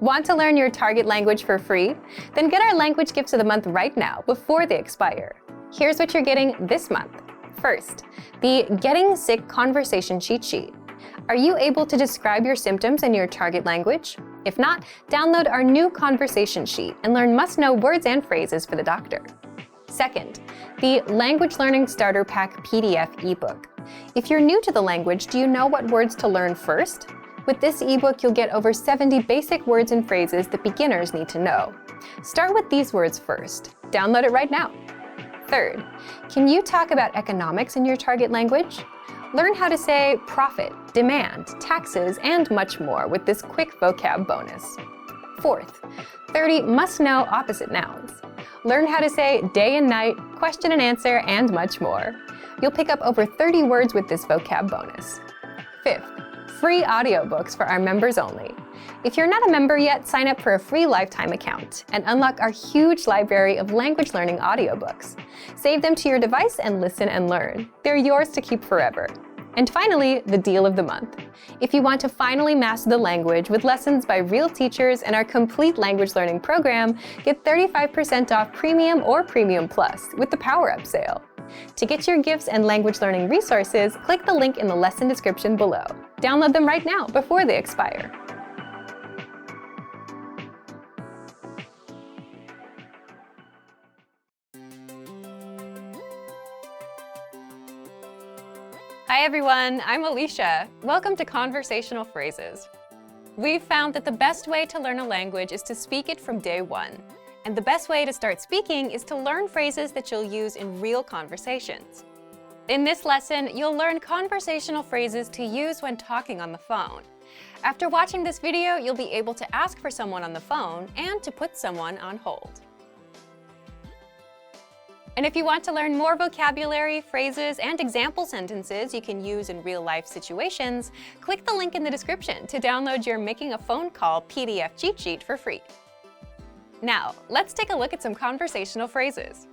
Want to learn your target language for free? Then get our language gifts of the month right now before they expire. Here's what you're getting this month. First, the Getting Sick Conversation Cheat Sheet. Are you able to describe your symptoms in your target language? If not, download our new conversation sheet and learn must-know words and phrases for the doctor. Second, the Language Learning Starter Pack PDF ebook. If you're new to the language, do you know what words to learn first? With this ebook, you'll get over 70 basic words and phrases that beginners need to know. Start with these words first. Download it right now. Third, can you talk about economics in your target language? Learn how to say profit, demand, taxes, and much more with this quick vocab bonus. Fourth, 30 must-know opposite nouns. Learn how to say day and night, question and answer, and much more. You'll pick up over 30 words with this vocab bonus. Fifth, free audiobooks for our members only. If you're not a member yet, sign up for a free lifetime account and unlock our huge library of language learning audiobooks. Save them to your device and listen and learn. They're yours to keep forever. And finally, the deal of the month. If you want to finally master the language with lessons by real teachers and our complete language learning program, get 35% off Premium or Premium Plus with the Power Up sale. To get your gifts and language learning resources, click the link in the lesson description below. Download them right now before they expire. Hi everyone, I'm Alicia. Welcome to Conversational Phrases. We've found that the best way to learn a language is to speak it from day one. And the best way to start speaking is to learn phrases that you'll use in real conversations. In this lesson, you'll learn conversational phrases to use when talking on the phone. After watching this video, you'll be able to ask for someone on the phone and to put someone on hold. And if you want to learn more vocabulary, phrases, and example sentences you can use in real-life situations, click the link in the description to download your Making a Phone Call PDF cheat sheet for free. Now, let's take a look at some conversational phrases.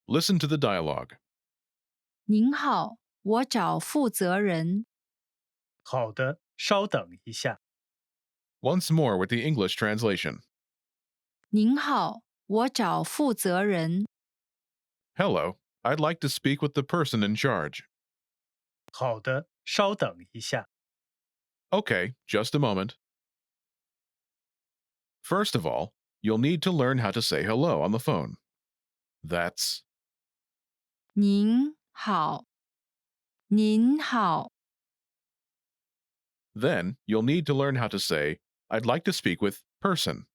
Listen to the dialogue. 您好，我找负责人。好的，稍等一下。 Once more with the English translation. 您好，我找负责人。 Hello, I'd like to speak with the person in charge. 好的，稍等一下。 Okay, just a moment. First of all, you'll need to learn how to say hello on the phone. That's 您好，您好。 Then you'll need to learn how to say, I'd like to speak with person.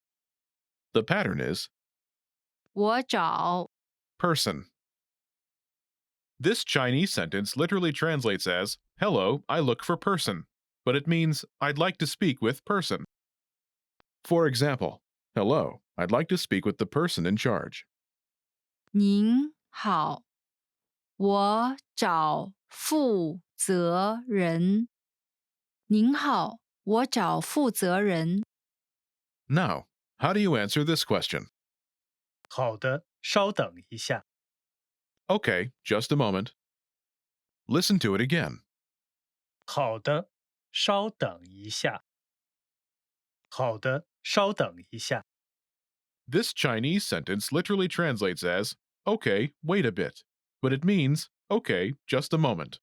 The pattern is 我找 person. This Chinese sentence literally translates as, hello, I look for person, but it means I'd like to speak with person. For example, hello, I'd like to speak with the person in charge. 您好，我找负责人。您好，我找负责人。 Now, how do you answer this question? 好的，稍等一下。 Okay, just a moment. Listen to it again. 好的，稍等一下。好的，稍等一下。 This Chinese sentence literally translates as, okay, wait a bit, but it means, okay, just a moment.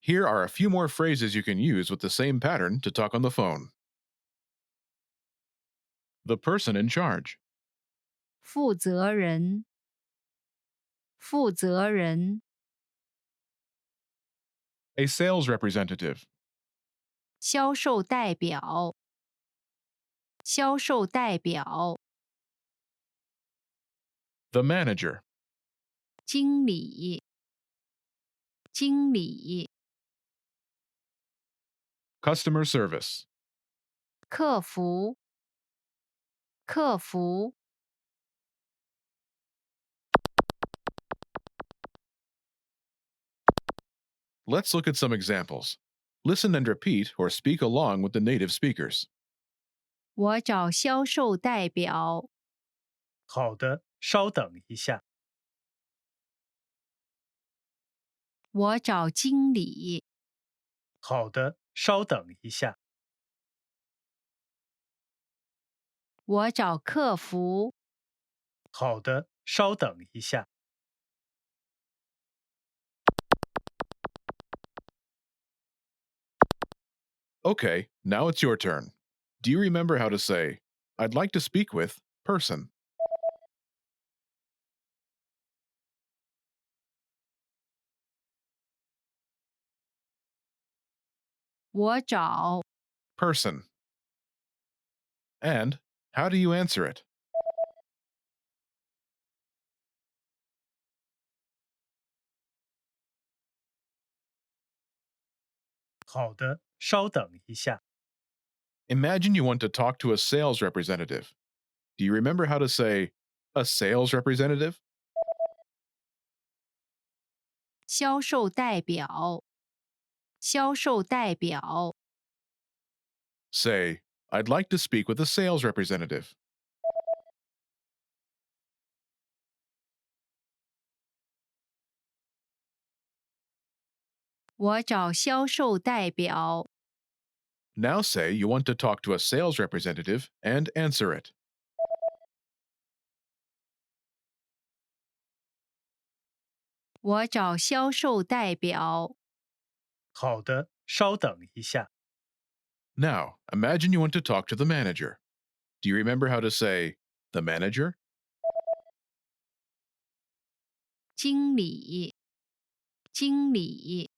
Here are a few more phrases you can use with the same pattern to talk on the phone. The person in charge. 负责人，负责人。 A sales representative. 销售代表，销售代表。 The manager. 经理，经理。 Customer service. 客服，客服。 Let's look at some examples. Listen and repeat or speak along with the native speakers. 我找销售代表。好的，稍等一下。我找经理。好的，稍等一下。我找客服。好的，稍等一下。Okay, now it's your turn. Do you remember how to say, I'd like to speak with person? 我找 Person. And how do you answer it? 好的，稍等一下。Imagine you want to talk to a sales representative. Do you remember how to say, a sales representative? 销售代表。销售代表。Say, I'd like to speak with a sales representative. 我找销售代表。Now say you want to talk to a sales representative and answer it. 我找销售代表。好的，稍等一下。Now, imagine you want to talk to the manager. Do you remember how to say, the manager? 经理。经理。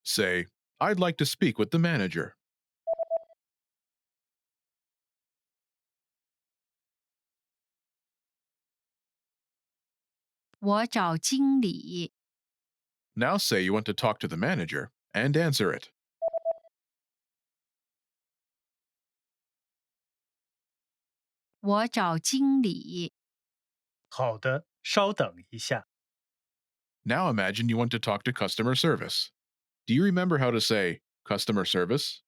Say, I'd like to speak with the manager. 我找经理。Now say you want to talk to the manager and answer it. 我找经理。好的，稍等一下。Now imagine you want to talk to customer service. Do you remember how to say customer service?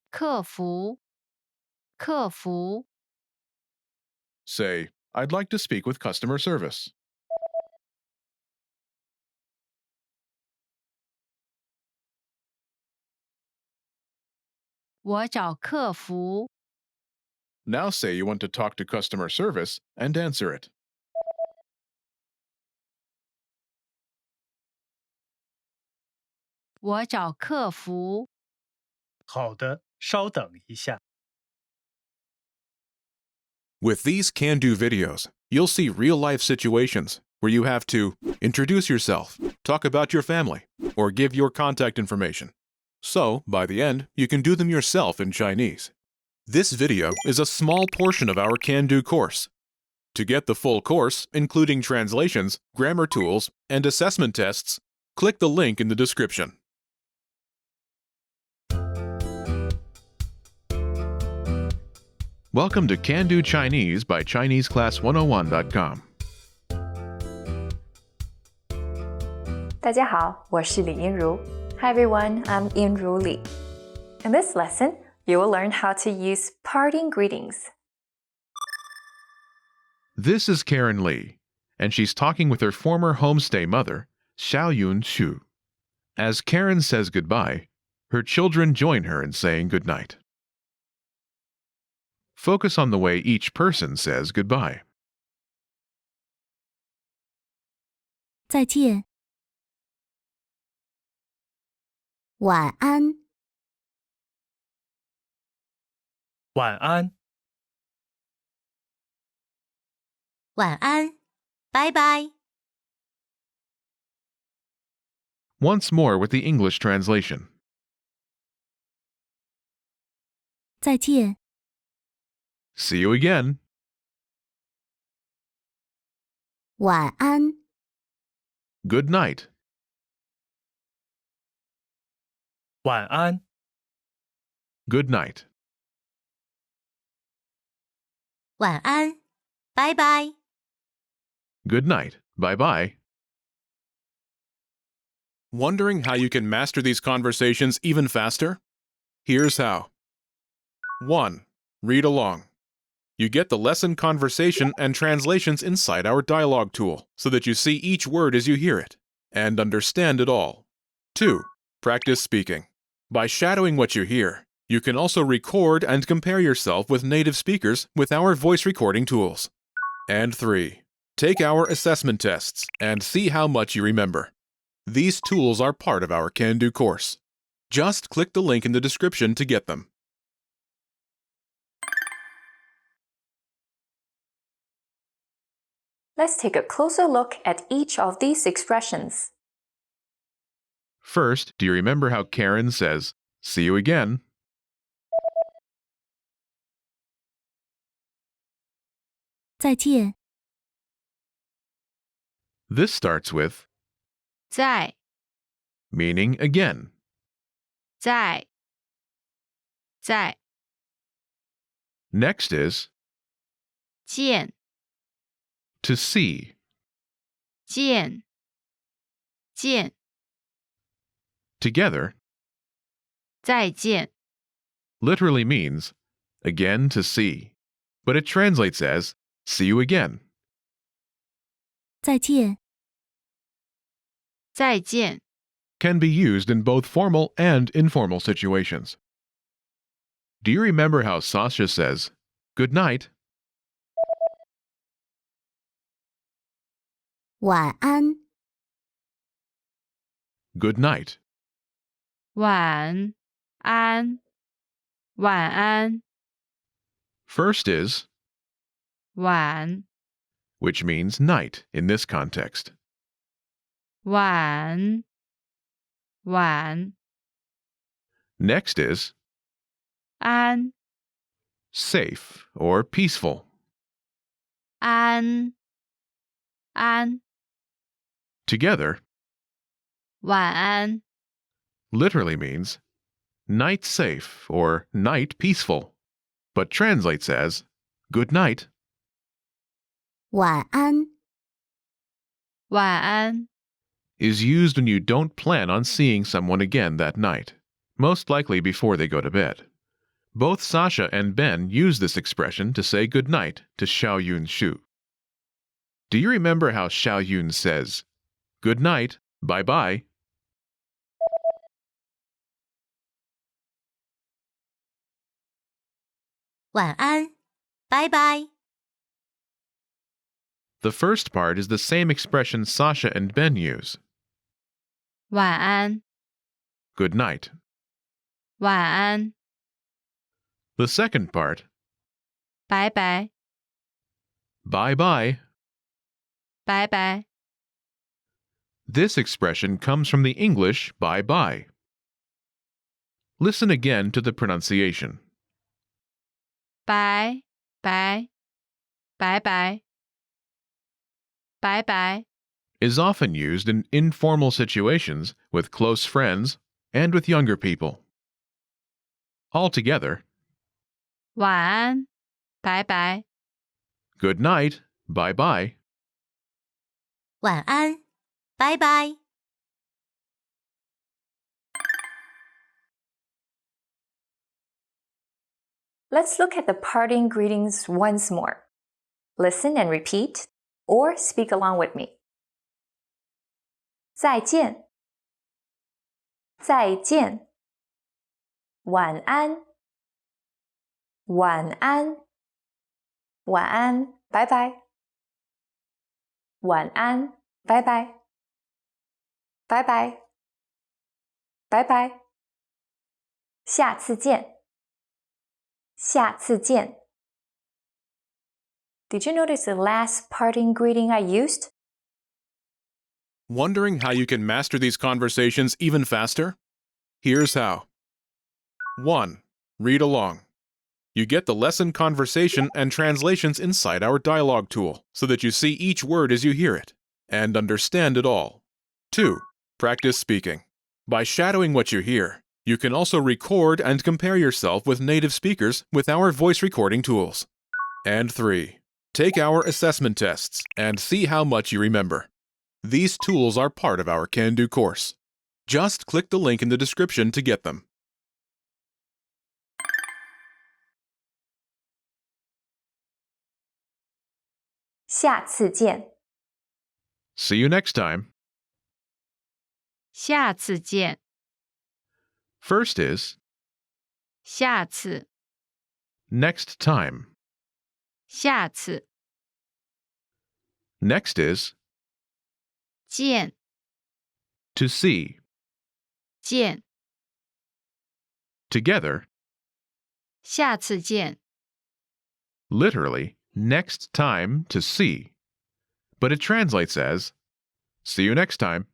客服。客服。Say, I'd like to speak with customer service. 我找客服。Now say you want to talk to customer service and answer it. 我找客服。好的，稍等一下。With these can-do videos, you'll see real-life situations where you have to introduce yourself, talk about your family, or give your contact information. So, by the end, you can do them yourself in Chinese. This video is a small portion of our can-do course. To get the full course, including translations, grammar tools, and assessment tests, click the link in the description. Welcome to Can Do Chinese by ChineseClass101.com. 大家好，我是李英如。Hi everyone, I'm Yinru Li. In this lesson, you will learn how to use parting greetings. This is Karen Lee, and she's talking with her former homestay mother, Xiaoyun Xu. As Karen says goodbye, her children join her in saying goodnight. Focus on the way each person says goodbye. 再见。晚安。晚安。晚安。拜拜。 Once more with the English translation. 再见。 See you again. 晚安。 Good night. 晚安。 Good night. 晚安。拜拜。 Good night. Bye-bye. Wondering how you can master these conversations even faster? Here's how. 1. Read along. You get the lesson conversation and translations inside our dialogue tool so that you see each word as you hear it and understand it all. 2. Practice speaking. By shadowing what you hear, you can also record and compare yourself with native speakers with our voice recording tools. And 3. Take our assessment tests and see how much you remember. These tools are part of our Can-Do course. Just click the link in the description to get them. Let's take a closer look at each of these expressions. First, do you remember how Karen says, "See you again"? 再见， This starts with 在 meaning again. 在 Next is 见 to see. 见 Together 再见 literally means again to see, but it translates as see you again. 再见， 再见 Can be used in both formal and informal situations. Do you remember how Sasha says, "Good night"? 晚安， Good night. 晚安晚安 First is, 晚 which means night in this context. 晚 Next is 安 safe or peaceful. 安 Together 晚安 literally means night safe or night peaceful, but translates as good night. 晚安， 晚安 Is used when you don't plan on seeing someone again that night, most likely before they go to bed. Both Sasha and Ben use this expression to say good night to Xiao Yun Shu. Do you remember how Xiao Yun says, "Good night, bye-bye"? 晚安，拜拜， The first part is the same expression Sasha and Ben use, 晚安 good night. 晚安 The second part, 拜拜 bye-bye. 拜拜 This expression comes from the English bye-bye. Listen again to the pronunciation. 拜拜拜拜拜拜 Is often used in informal situations with close friends and with younger people. Altogether, 晚安拜拜 good night, bye-bye. 晚安，拜拜。Let's look at the parting greetings once more. Listen and repeat, or speak along with me. 再见，再见。晚安，晚安，晚安，拜拜。晚安，拜拜，拜拜，拜拜。下次见，下次见。Did you notice the last parting greeting I used? Wondering how you can master these conversations even faster? Here's how. 1. Read along. You get the lesson conversation and translations inside our dialogue tool so that you see each word as you hear it and understand it all. 2. Practice speaking. By shadowing what you hear, you can also record and compare yourself with native speakers with our voice recording tools. And 3. Take our assessment tests and see how much you remember. These tools are part of our Can-Do course. Just click the link in the description to get them. 下次见。 See you next time. 下次见， First is 下次， next time. 下次， Next is 见， to see. 见， Together, 下次见， literally, next time to see. But it translates as see you next time.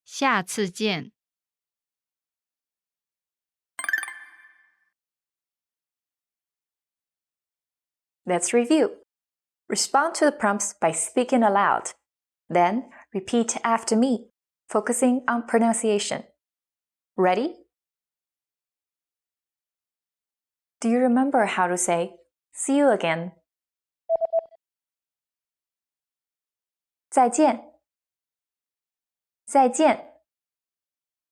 下次见。 Let's review. Respond to the prompts by speaking aloud. Then repeat after me, focusing on pronunciation. Ready? Do you remember how to say "see you again"? 再见，再见.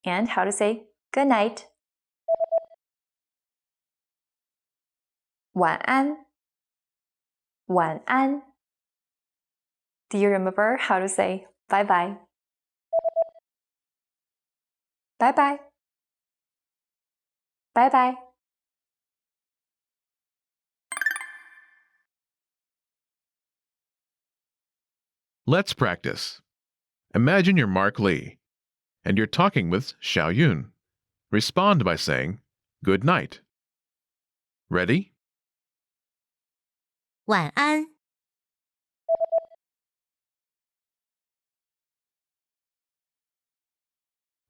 And how to say "good night"? 晚安，晚安. Do you remember how to say bye bye? Bye bye. Bye bye. Let's practice. Imagine you're Mark Lee, and you're talking with Xiao Yun. Respond by saying, good night. Ready? 晚安，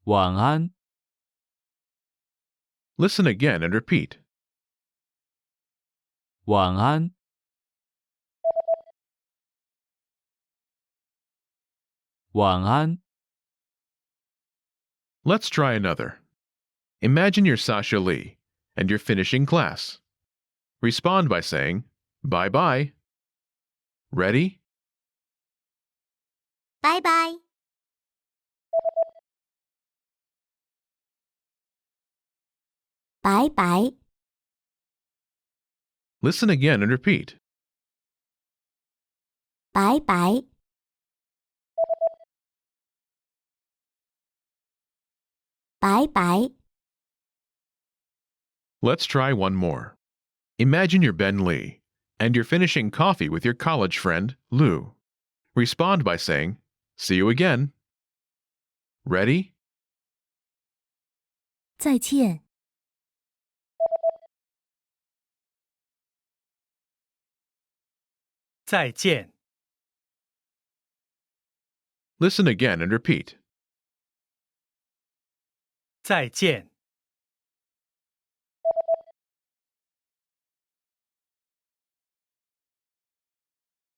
晚安， Listen again and repeat. 晚安， 晚安， Let's try another. Imagine you're Sasha Lee, and you're finishing class. Respond by saying, bye-bye. Ready? 拜拜，拜拜， Listen again and repeat. 拜拜，拜拜， Let's try one more. Imagine you're Ben Lee, and you're finishing coffee with your college friend, Lou. Respond by saying, see you again. Ready? 再见，再见， Listen again and repeat. 再见，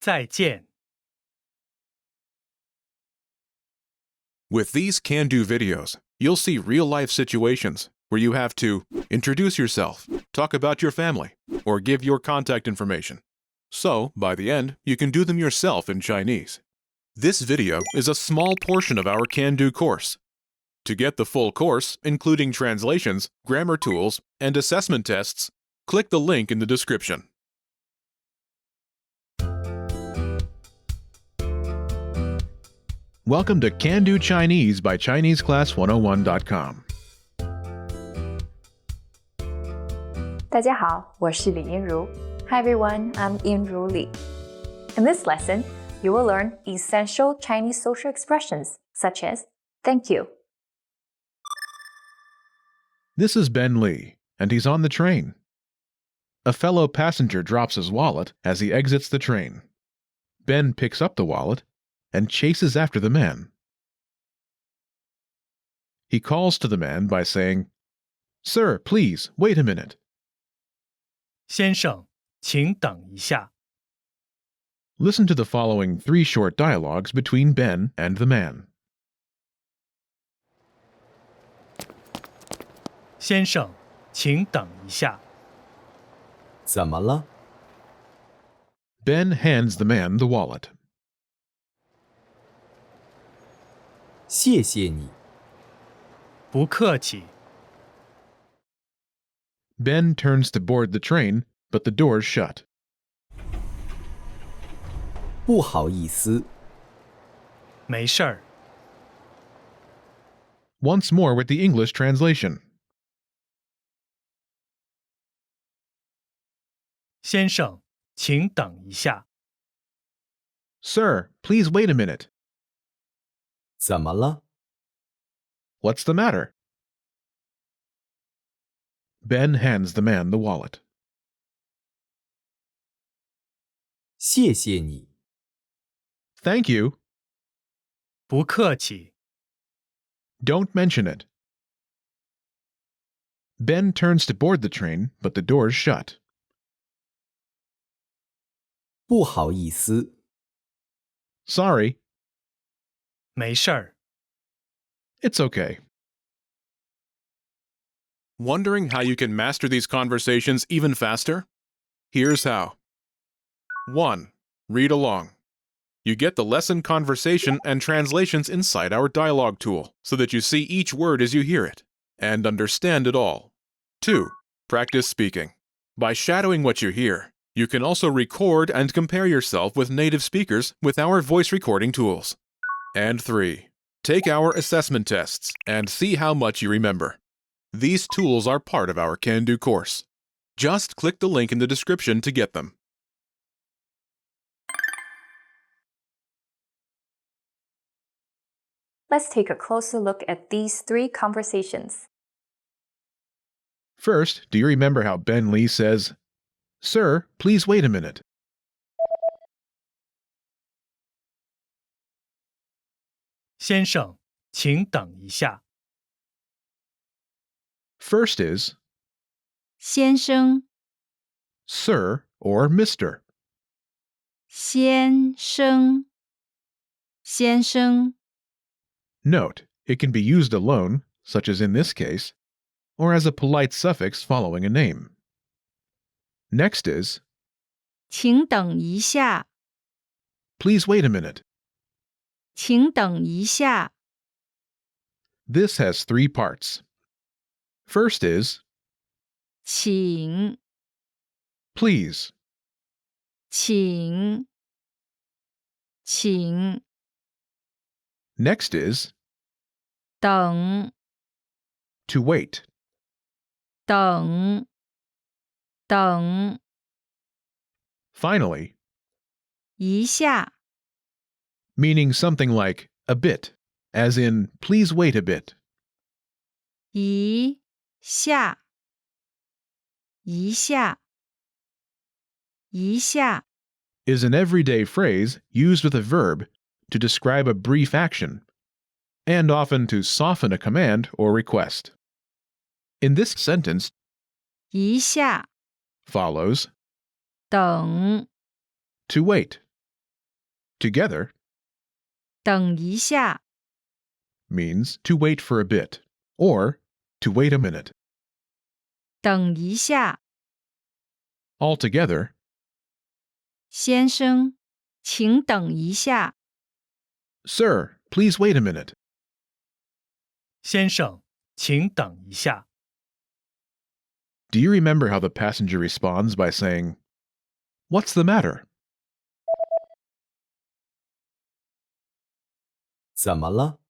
再见。 With these can-do videos, you'll see real-life situations where you have to introduce yourself, talk about your family, or give your contact information. So, by the end, you can do them yourself in Chinese. This video is a small portion of our can-do course. To get the full course, including translations, grammar tools, and assessment tests, click the link in the description. Welcome to Can Do Chinese by ChineseClass101.com. 大家好，我是李英如. Hi everyone, I'm Yinru Li. In this lesson, you will learn essential Chinese social expressions such as thank you. This is Ben Lee, and he's on the train. A fellow passenger drops his wallet as he exits the train. Ben picks up the wallet and chases after the man. He calls to the man by saying, "Sir, please, wait a minute." 先生，请等一下。 Listen to the following 3 short dialogues between Ben and the man. 先生，请等一下。 怎么了？ Ben hands the man the wallet. 谢谢你。 不客气。 Ben turns to board the train, but the door's shut. 不好意思。没事儿。 Once more with the English translation. 先生，请等一下。 Sir, please wait a minute. 怎么了？ What's the matter? Ben hands the man the wallet. 谢谢你。 Thank you. 不客气。 Don't mention it. Ben turns to board the train, but the door's shut. 不好意思。 Sorry. 没事儿。 It's okay. Wondering how you can master these conversations even faster? Here's how. 1. Read along. You get the lesson conversation and translations inside our dialogue tool so that you see each word as you hear it and understand it all. 2. Practice speaking. By shadowing what you hear, you can also record and compare yourself with native speakers with our voice recording tools. And 3. Take our assessment tests and see how much you remember. These tools are part of our Can-Do course. Just click the link in the description to get them. Let's take a closer look at these 3 conversations. First, do you remember how Ben Lee says, "Sir, please wait a minute"? 先生，请等一下。 First is 先生， Sir or Mr. 先生，先生， Note, it can be used alone, such as in this case, or as a polite suffix following a name. Next is 请等一下， Please wait a minute. 请等一下， This has 3 parts. First is 请， please. 请，请， Next is 等， to wait. 等，等， Finally, 一下， meaning something like a bit, as in please wait a bit. 一下，一下，一下， Is an everyday phrase used with a verb to describe a brief action, and often to soften a command or request. In this sentence, 一下， follows 等， to wait. Together 等一下， means to wait for a bit, or to wait a minute. 等一下， Altogether, 先生，请等一下， Sir, please wait a minute. 先生，请等一下。 Do you remember how the passenger responds by saying, "What's the matter?" 怎么了？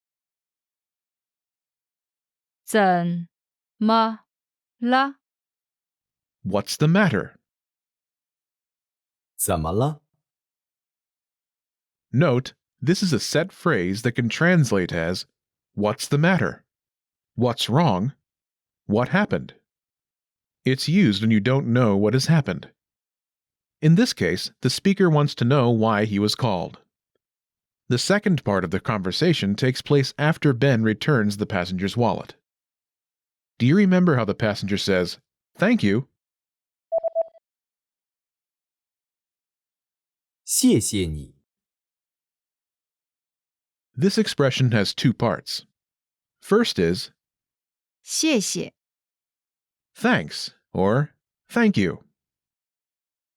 怎么了？ What's the matter? 怎么了？ Note, this is a set phrase that can translate as, "What's the matter?" "What's wrong?" "What happened?" It's used when you don't know what has happened. In this case, the speaker wants to know why he was called. The second part of the conversation takes place after Ben returns the passenger's wallet. Do you remember how the passenger says, "Thank you"? 谢谢你。 This expression has 2 parts. First is 谢谢， thanks or thank you.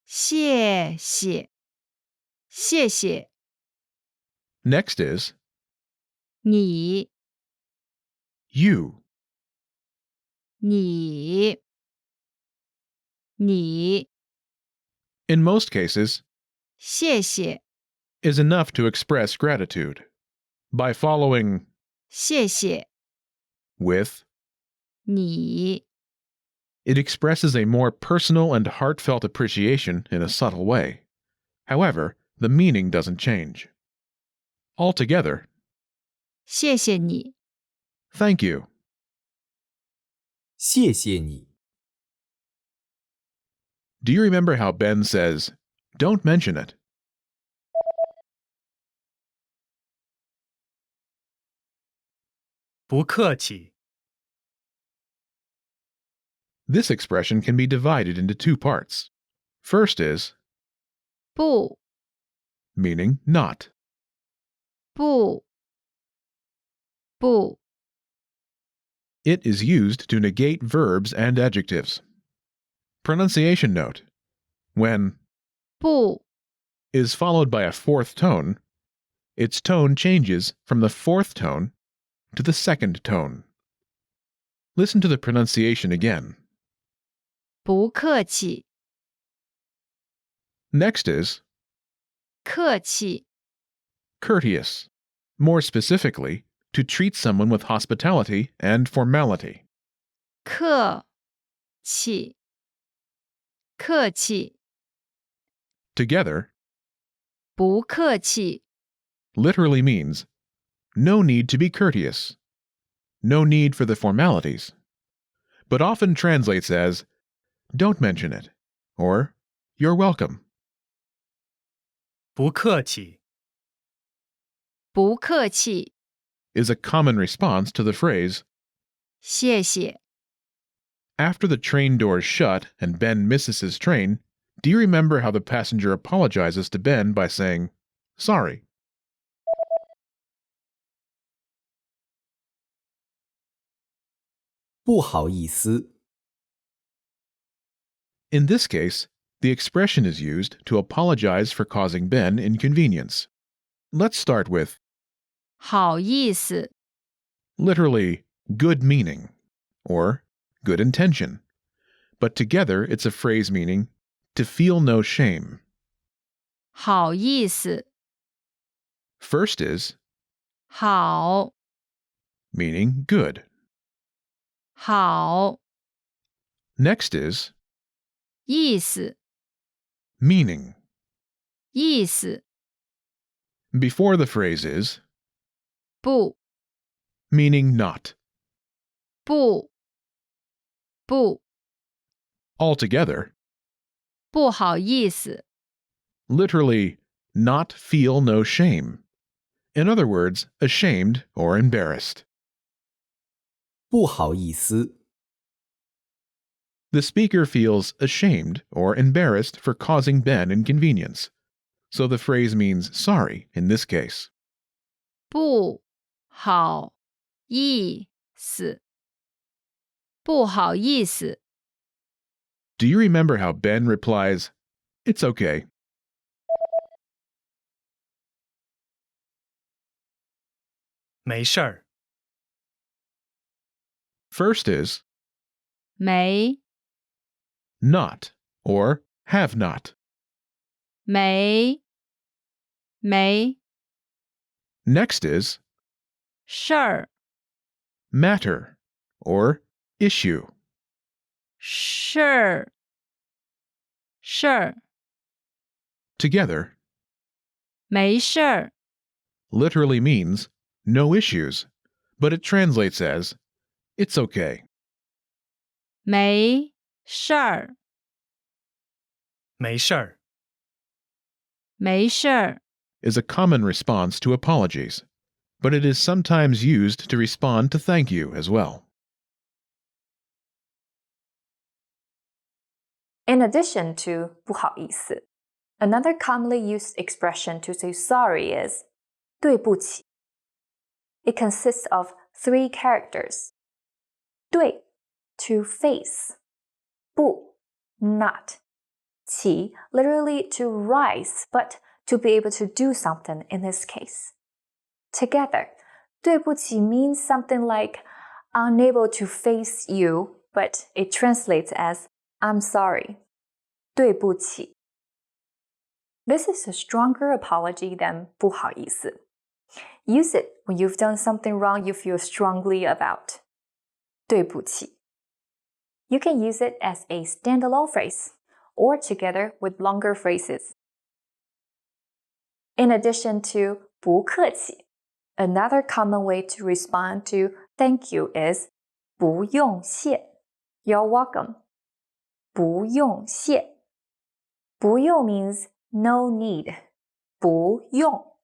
谢谢，谢谢， Next is 你， you. 你，你， In most cases, 谢谢， is enough to express gratitude. By following 谢谢 with, 你 it expresses a more personal and heartfelt appreciation in a subtle way. However, the meaning doesn't change. Altogether, 谢谢你 thank you. 谢谢你。 Do you remember how Ben says, "Don't mention it"? 不客气。 This expression can be divided into two parts. First is 不 meaning not. 不不 It is used to negate verbs and adjectives. Pronunciation note: when 不 is followed by a fourth tone, its tone changes from the fourth tone to the second tone. Listen to the pronunciation again. 不客气 Next is 客气 courteous. More specifically, to treat someone with hospitality and formality. 客气客气 Together, 不客气 literally means no need to be courteous, no need for the formalities, but often translates as don't mention it, or you're welcome. 不客气。不客气 Is a common response to the phrase, 谢谢 after the train doors shut and Ben misses his train, do you remember how the passenger apologizes to Ben by saying, sorry? 不好意思。 In this case, the expression is used to apologize for causing Ben inconvenience. Let's start with 好意思 literally good meaning or good intention, but together it's a phrase meaning to feel no shame. 好意思 First is 好 meaning good. 好 Next is 意思 meaning. 意思 Before the phrase is 不 meaning not. 不不 Altogether, 不好意思 literally not feel no shame. In other words, ashamed or embarrassed. 不好意思。 The speaker feels ashamed or embarrassed for causing Ben inconvenience. So the phrase means sorry in this case. 不好意思不好意思 Do you remember how Ben replies, "It's okay"? 没事儿。 First is 没 not or have not. 没没 Next is 事儿 matter or issue. 事儿事儿 Together, 没事儿 literally means no issues, but it translates as it's okay. 没事儿没事儿。没事儿 Is a common response to apologies, but it is sometimes used to respond to thank you as well. In addition to 不好意思, another commonly used expression to say sorry is 对不起. It consists of 3 characters. 对 to face, 不 not, 起 literally to rise, but to be able to do something in this case. Together, 对不起 means something like unable to face you, but it translates as I'm sorry. 对不起 This is a stronger apology than 不好意思. Use it when you've done something wrong you feel strongly about. 对不起. You can use it as a standalone phrase or together with longer phrases. In addition to 不客气, another common way to respond to thank you is 不用谢. You're welcome. 不用谢. 不用 means no need. 不用.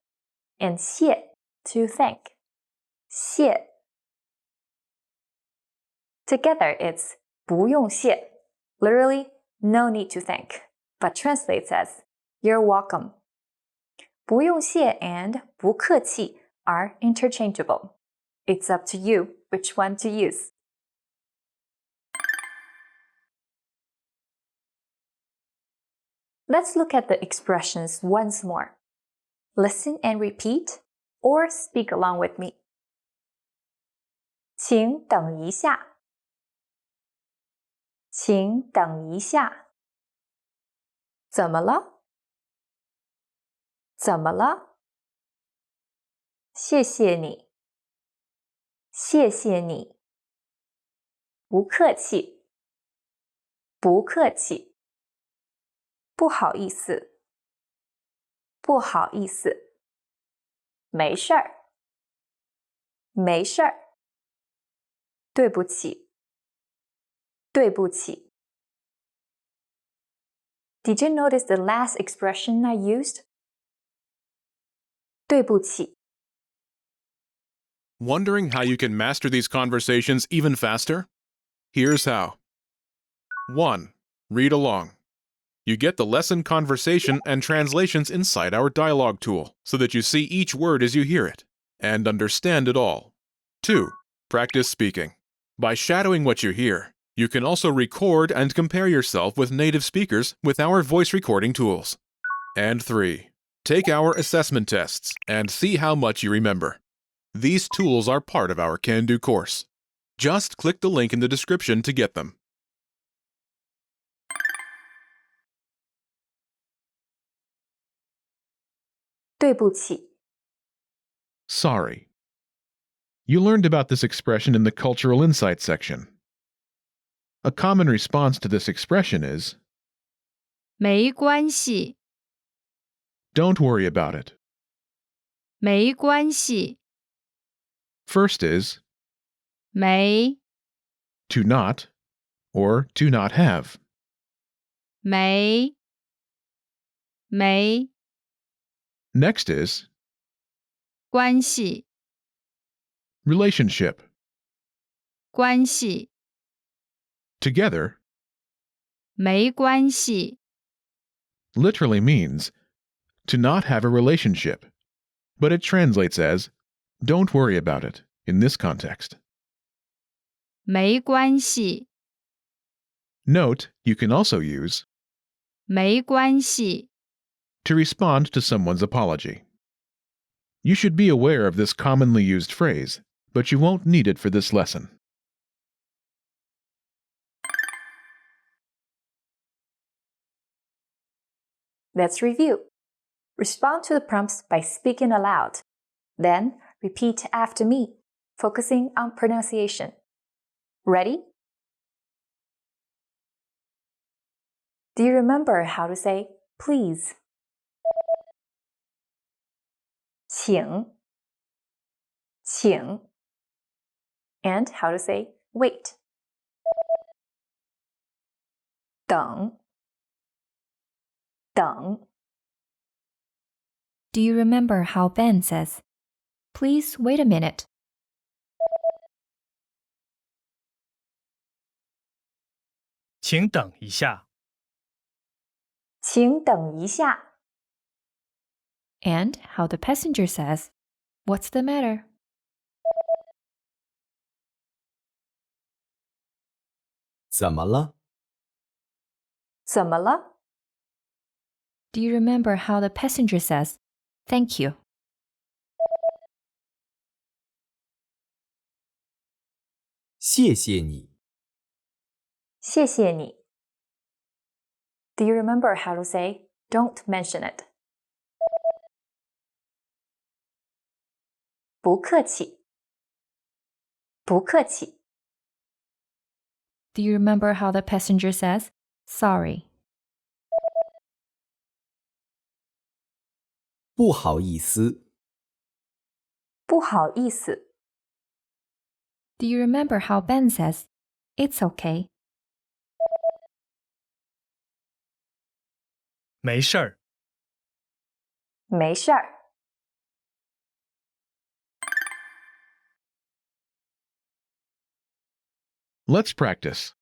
And 谢 to thank. 谢. Together it's 不用谢. Literally, no need to thank, but translates as you're welcome. 不用谢 and 不客气 are interchangeable. It's up to you which one to use. Let's look at the expressions once more. Listen and repeat, or speak along with me. 请等一下. 请等一下. 怎么了? 怎么了? 谢谢你. 谢谢你. 不客气. 不客气. 不好意思. 不好意思. 没事儿. 没事儿. 对不起. 对不起. Did you notice the last expression I used? 对不起. Wondering how you can master these conversations even faster? Here's how. 1. Read along. You get the lesson conversation and translations inside our dialogue tool so that you see each word as you hear it and understand it all. 2. Practice speaking. By shadowing what you hear, you can also record and compare yourself with native speakers with our voice recording tools. And 3. Take our assessment tests and see how much you remember. These tools are part of our Can-Do course. Just click the link in the description to get them. 对不起. Sorry. You learned about this expression in the Cultural Insights section. A common response to this expression is, 没关系， don't worry about it. 没关系， First is 没 to not or to not have. 没 Next is 关系 relationship. 关系 Together 没关系 literally means to not have a relationship, but it translates as don't worry about it in this context. 没关系 Note, you can also use 没关系 to respond to someone's apology. You should be aware of this commonly used phrase, but you won't need it for this lesson. Let's review. Respond to the prompts by speaking aloud. Then repeat after me, focusing on pronunciation. Ready? Do you remember how to say please? 请 请 And how to say wait? 等 等 Do you remember how Ben says, please wait a minute? 请等一下。请等一下 And how the passenger says, what's the matter? 怎么了？怎么了 Do you remember how the passenger says, thank you? 谢谢你。谢谢你 Do you remember how to say, don't mention it? 不客气，不客气。Do you remember how the passenger says, sorry? 不好意思，不好意思， Do you remember how Ben says, it's okay? 没事儿。没事儿。Let's practice.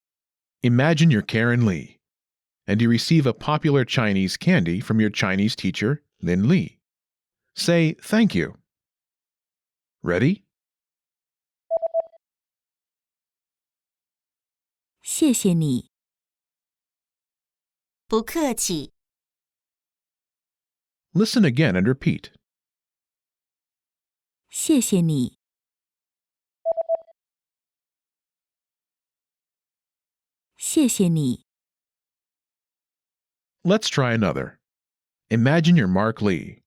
Imagine you're Karen Lee, and you receive a popular Chinese candy from your Chinese teacher, Lin Li. Say thank you. Ready? 谢谢你。不客气。 Listen again and repeat. 谢谢你。谢谢你。 Let's try another. Imagine you're Mark Lee.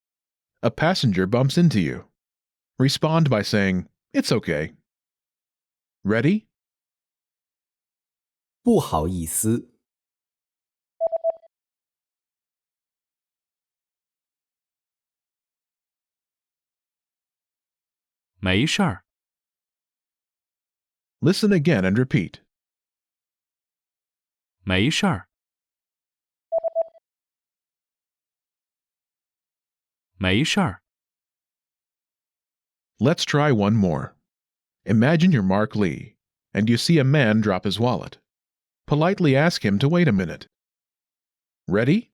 A passenger bumps into you. Respond by saying, it's okay. Ready? 不好意思，没事儿， Listen again and repeat. 没事儿，没事儿， Let's try one more. Imagine you're Mark Lee, and you see a man drop his wallet. Politely ask him to wait a minute. Ready?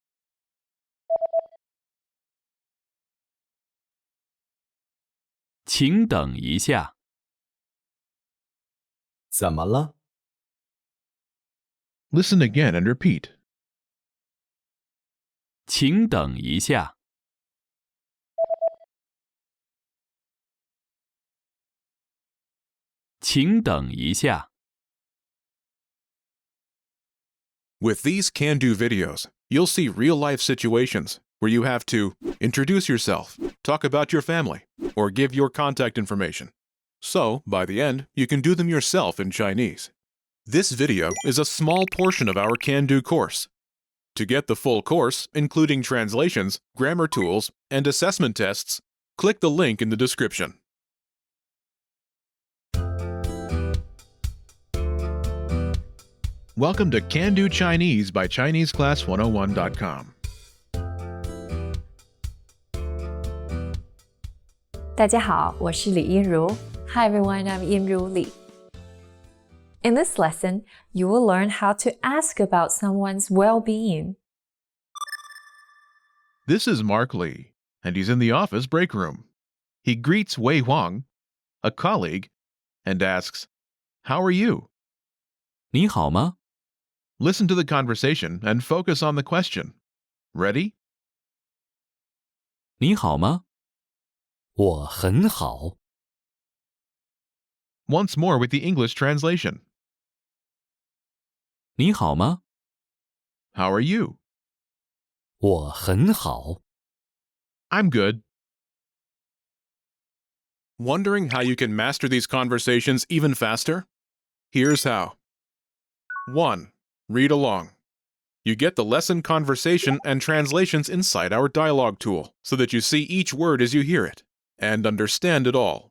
请等一下，怎么了？ Listen again and repeat. 请等一下，请等一下。 With these can-do videos, you'll see real-life situations where you have to introduce yourself, talk about your family, or give your contact information. So, by the end, you can do them yourself in Chinese. This video is a small portion of our can-do course. To get the full course, including translations, grammar tools, and assessment tests, click the link in the description. Welcome to Can Do Chinese by ChineseClass101.com. 大家好，我是李英如。Hi everyone, I'm Yinru Li. In this lesson, you will learn how to ask about someone's well-being. This is Mark Lee, and he's in the office break room. He greets Wei Huang, a colleague, and asks, "How are you?" 你好吗？ Listen to the conversation and focus on the question. Ready? 你好吗？我很好， Once more with the English translation. 你好吗？ How are you? 我很好。 I'm good. Wondering how you can master these conversations even faster? Here's how. 1. Read along. You get the lesson conversation and translations inside our dialogue tool so that you see each word as you hear it and understand it all.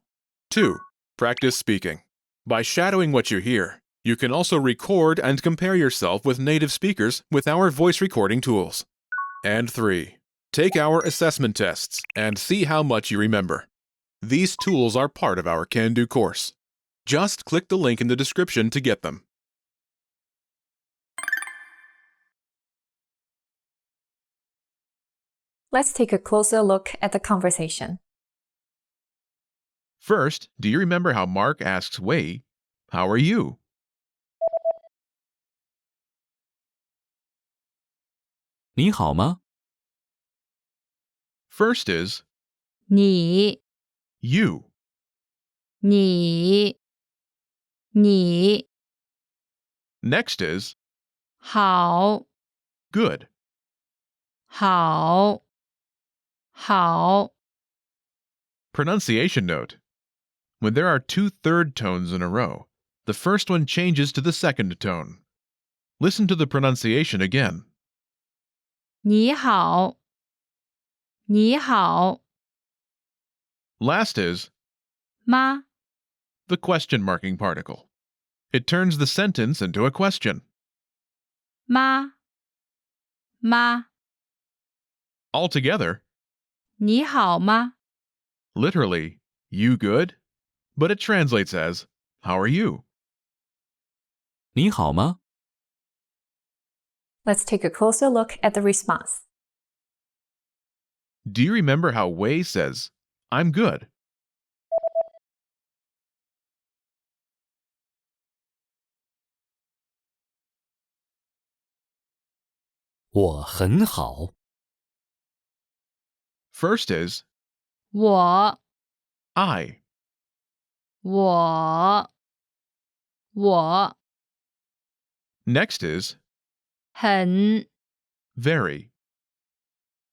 2. Practice speaking. By shadowing what you hear, you can also record and compare yourself with native speakers with our voice recording tools. And 3. Take our assessment tests and see how much you remember. These tools are part of our Can Do course. Just click the link in the description to get them. Let's take a closer look at the conversation. First, do you remember how Mark asks Wei, "How are you?" 你好吗？ First is 你 you. 你 Next is 好 good. 好 Pronunciation note. When there are two third tones in a row, the first one changes to the second tone. Listen to the pronunciation again. 你好，你好， Last is 吗？ the question marking particle. It turns the sentence into a question. 吗？吗？ Altogether, 你好吗？ literally, you good? But it translates as, how are you? 你好吗？ Let's take a closer look at the response. Do you remember how Wei says, I'm good? 我很好。 First is 我 I. 我 Next is 很 very.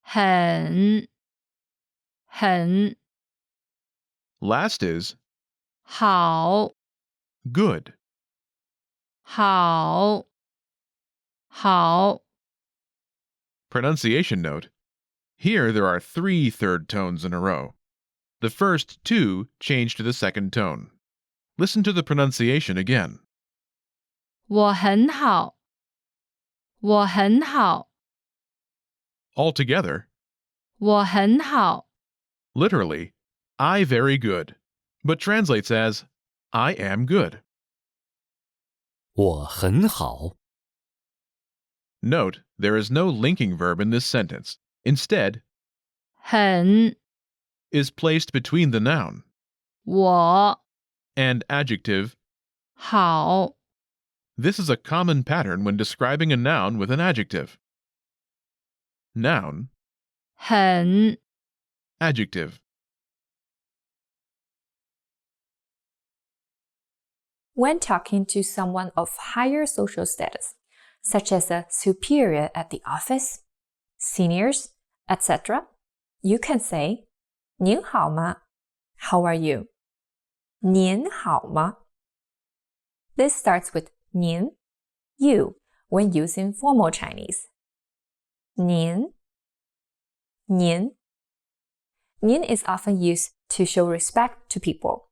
很 Last is 好 good. 好 Pronunciation note. Here there are three third tones in a row. The first two change to the second tone. Listen to the pronunciation again. 我很好，我很好， Altogether, 我很好， literally, I very good, but translates as, I am good. 我很好。 Note, there is no linking verb in this sentence. Instead, 很 is placed between the noun 我 and adjective. 好 This is a common pattern when describing a noun with an adjective. Noun, 很 adjective. When talking to someone of higher social status, such as a superior at the office, seniors, etc., you can say 您好吗? How are you? 您好吗? This starts with 您, you, when using formal Chinese. 您 您 is often used to show respect to people.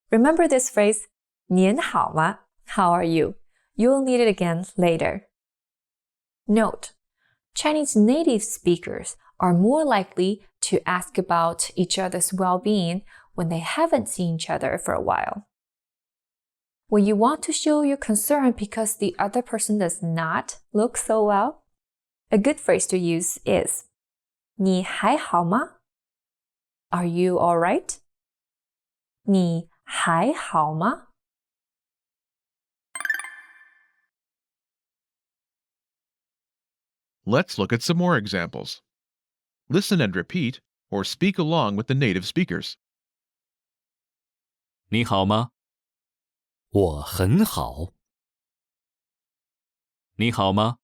Remember this phrase, 您好吗? How are you? You will need it again later. Note, Chinese native speakers are more likely to ask about each other's well-being when they haven't seen each other for a while. When you want to show your concern because the other person does not look so well, a good phrase to use is 你还好吗? Are you all right? 你还好吗? Let's look at some more examples. Listen and repeat, or speak along with the native speakers. 你好吗？我很好。你好吗？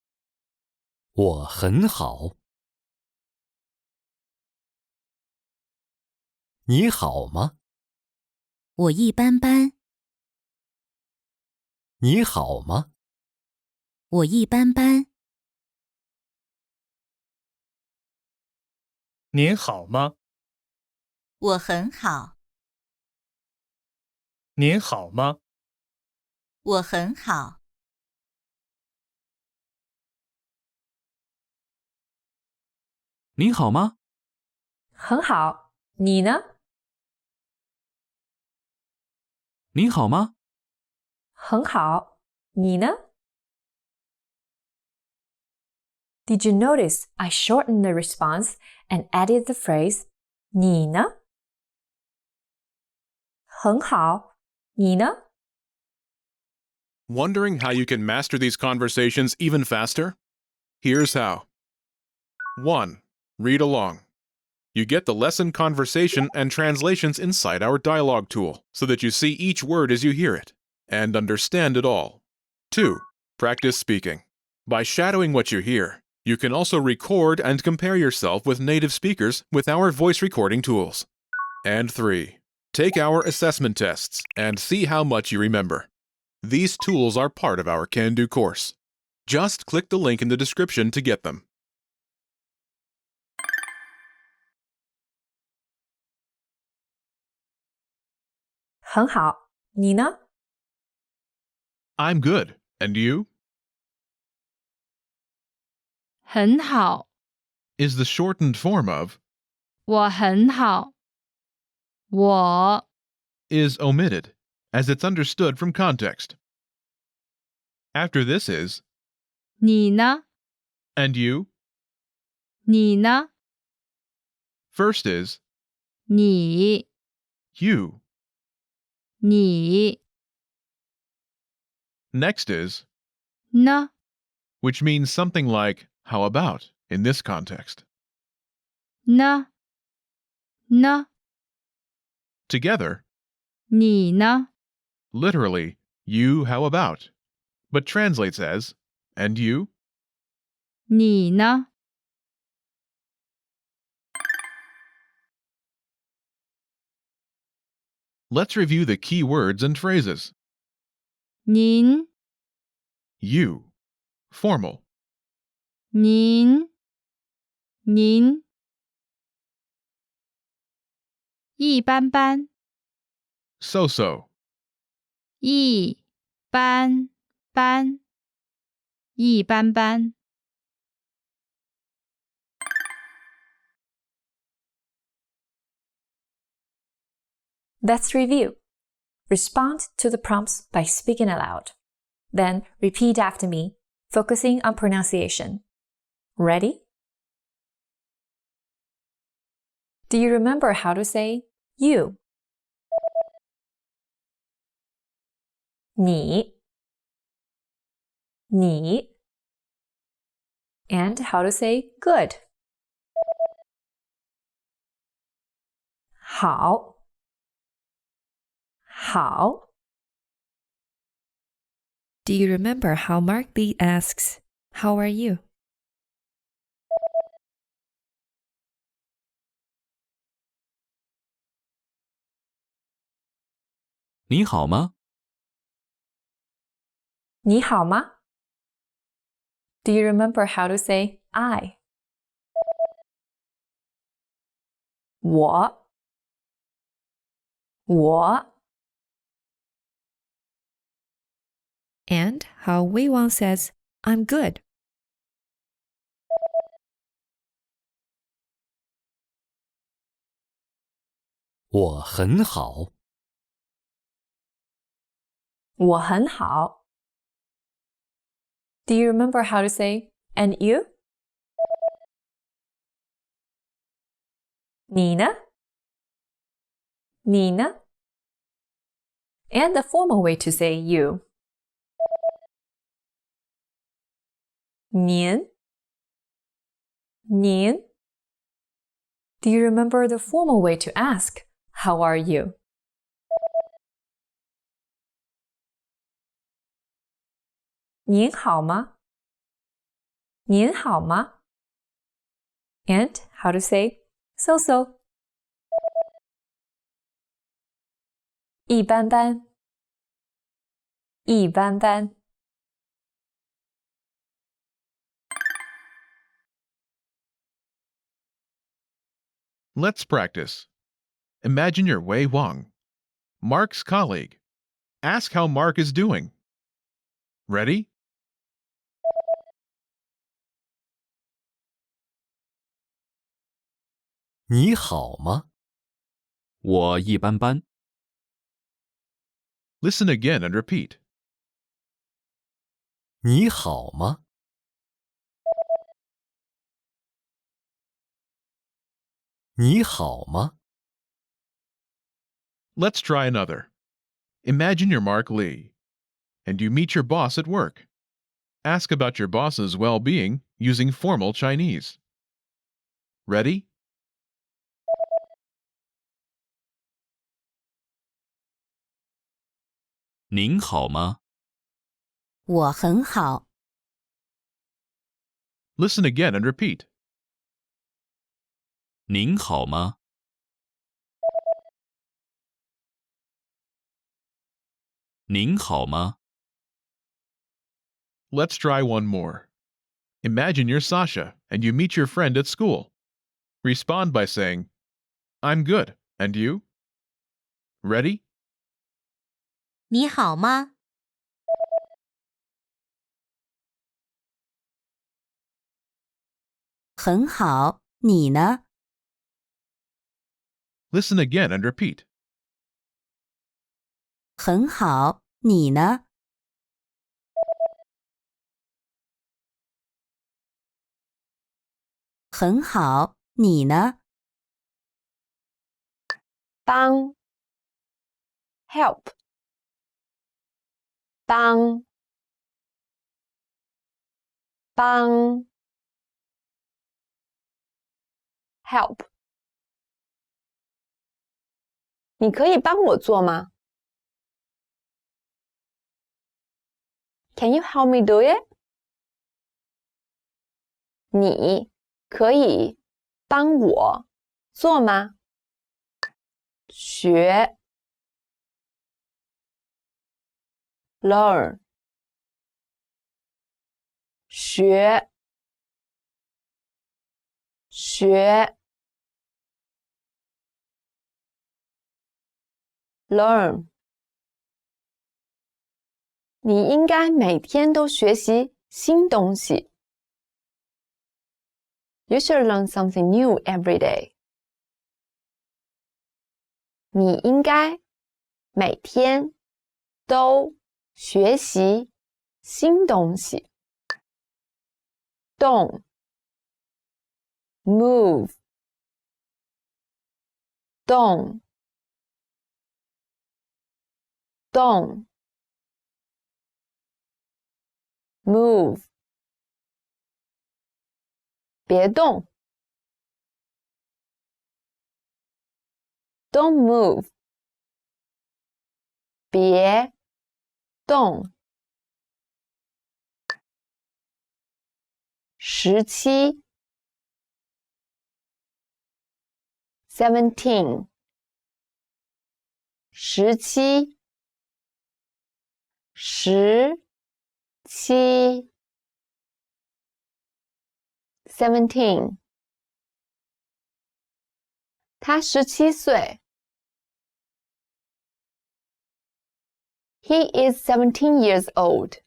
我很好。你好吗？我一般般，你好吗？我一般般，您好吗？我很好，您好吗？我很好，你好吗？很好，你呢？你好吗？很好，你呢？ Did you notice I shortened the response and added the phrase 你呢？很好，你呢？ Wondering how you can master these conversations even faster? Here's how. 1. Read along. You get the lesson conversation and translations inside our dialogue tool, so that you see each word as you hear it, and understand it all. 2. Practice speaking. By shadowing what you hear, you can also record and compare yourself with native speakers with our voice recording tools. And 3. Take our assessment tests and see how much you remember. These tools are part of our Can-Do course. Just click the link in the description to get them. 很好，你呢？ I'm good. And you? 很好， Is the shortened form of 我很好，我 is omitted, as it's understood from context. After this is 你呢？ and you. 你呢？ First is 你 you. 你 Next is 呢？ which means something like how about in this context. 呢？呢？ Together, 你呢？ literally, you how about, but translates as and you. 你呢？ Let's review the key words and phrases. 您 You, formal. 您一般般， So-so. 一般般，一般般。 Let's review. Respond to the prompts by speaking aloud. Then repeat after me, focusing on pronunciation. Ready? Do you remember how to say you? 你 and how to say good? 好 Do you remember how Mark Lee asks, "How are you?" 你好吗？你好吗 Do you remember how to say I? 我 And how Wei Wang says, "I'm good." 我很好。我很好 Do you remember how to say and you? 你呢 And the formal way to say you. 您 Do you remember the formal way to ask, how are you? 您好吗 And how to say so-so. 一般般 Let's practice. Imagine you're Wei Wang, Mark's colleague. Ask how Mark is doing. Ready? 你好吗？我一般般。 Listen again and repeat. 你好吗？你好吗？ Let's try another. Imagine you're Mark Lee, and you meet your boss at work. Ask about your boss's well-being using formal Chinese. Ready? 您好吗？我很好。 Listen again and repeat. 您好吗？您好吗？ Let's try one more. Imagine you're Sasha and you meet your friend at school. Respond by saying, I'm good, and you? Ready? 你好吗？很好，你呢？ Listen again and repeat. 很好，你呢？很好，你呢？帮 help 帮 help 你可以帮我做吗？ Can you help me do it? 你可以帮我做吗？学 learn 学 learn 你应该每天都学习新东西。You should learn something new every day. 你应该每天都学习新东西。动 move 动 move 别动 Don't move 别动17 17 17 17 他17岁 He is 17 years old.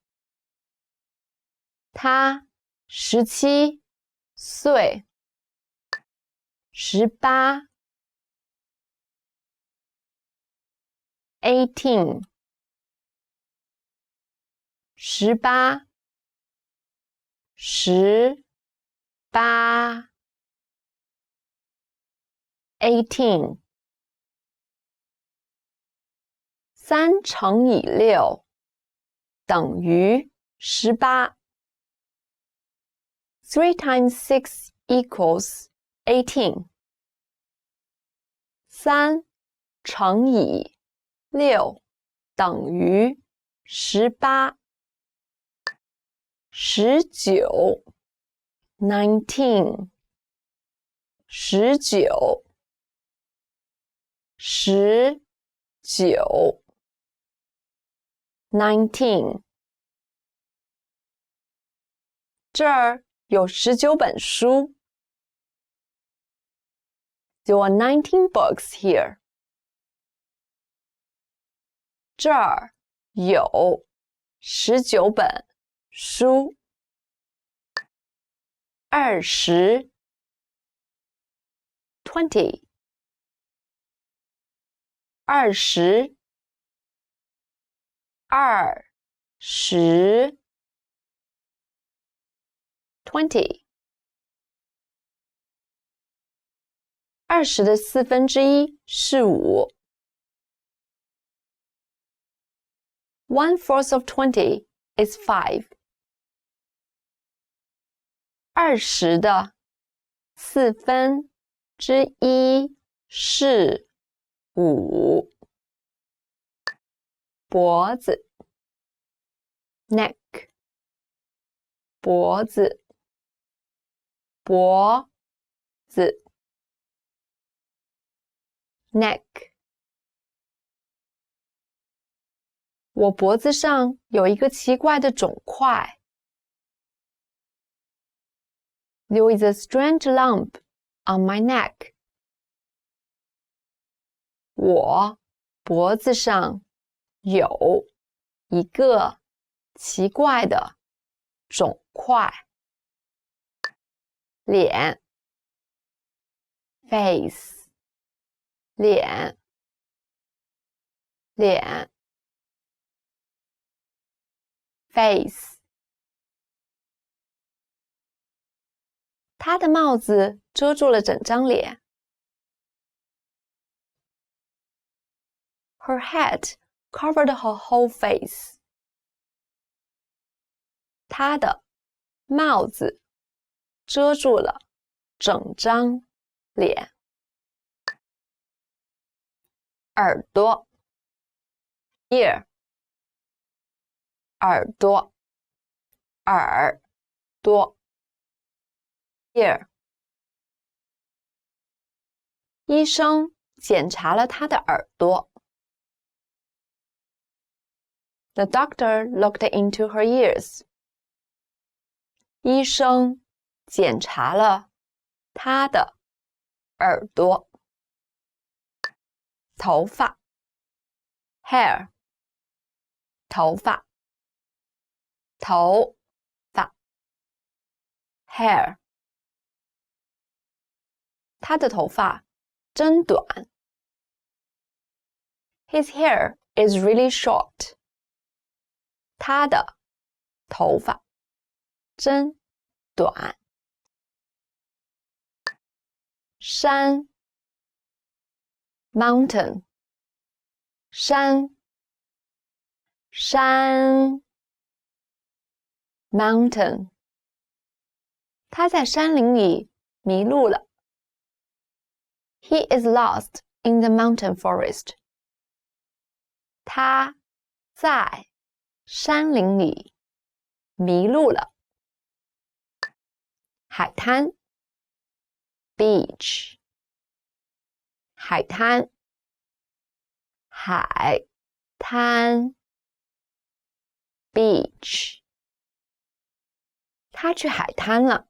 他17岁18 18 18 18 3乘以6等于18 3 times 6 equals 18 3乘以6等于18 19 19 19 19 这儿有19本书 There are 19 books here. 这儿有19本书20 20 20 20 20 20的1/4是5 1/4 of 20 is 5 20的1/4是5脖子 neck 脖子脖子 neck 我脖子上有一个奇怪的肿块。There is a strange lump on my neck. 我脖子上有一个奇怪的肿块。脸 face 脸 face 她的帽子遮住了整张脸。Her hat covered her whole face. 她的帽子遮住了整张脸。耳朵 ear 耳朵耳朵 ear 医生检查了她的耳朵。The doctor looked into her ears. 医生检查了她的耳朵。头发 hair 头发头发 hair 他的头发真短。His hair is really short. 他的头发真短。山 mountain 山 mountain 他在山林里迷路了。He is lost in the mountain forest. 他在山林里迷路了。海滩 beach 海滩海滩 beach 他去海滩了。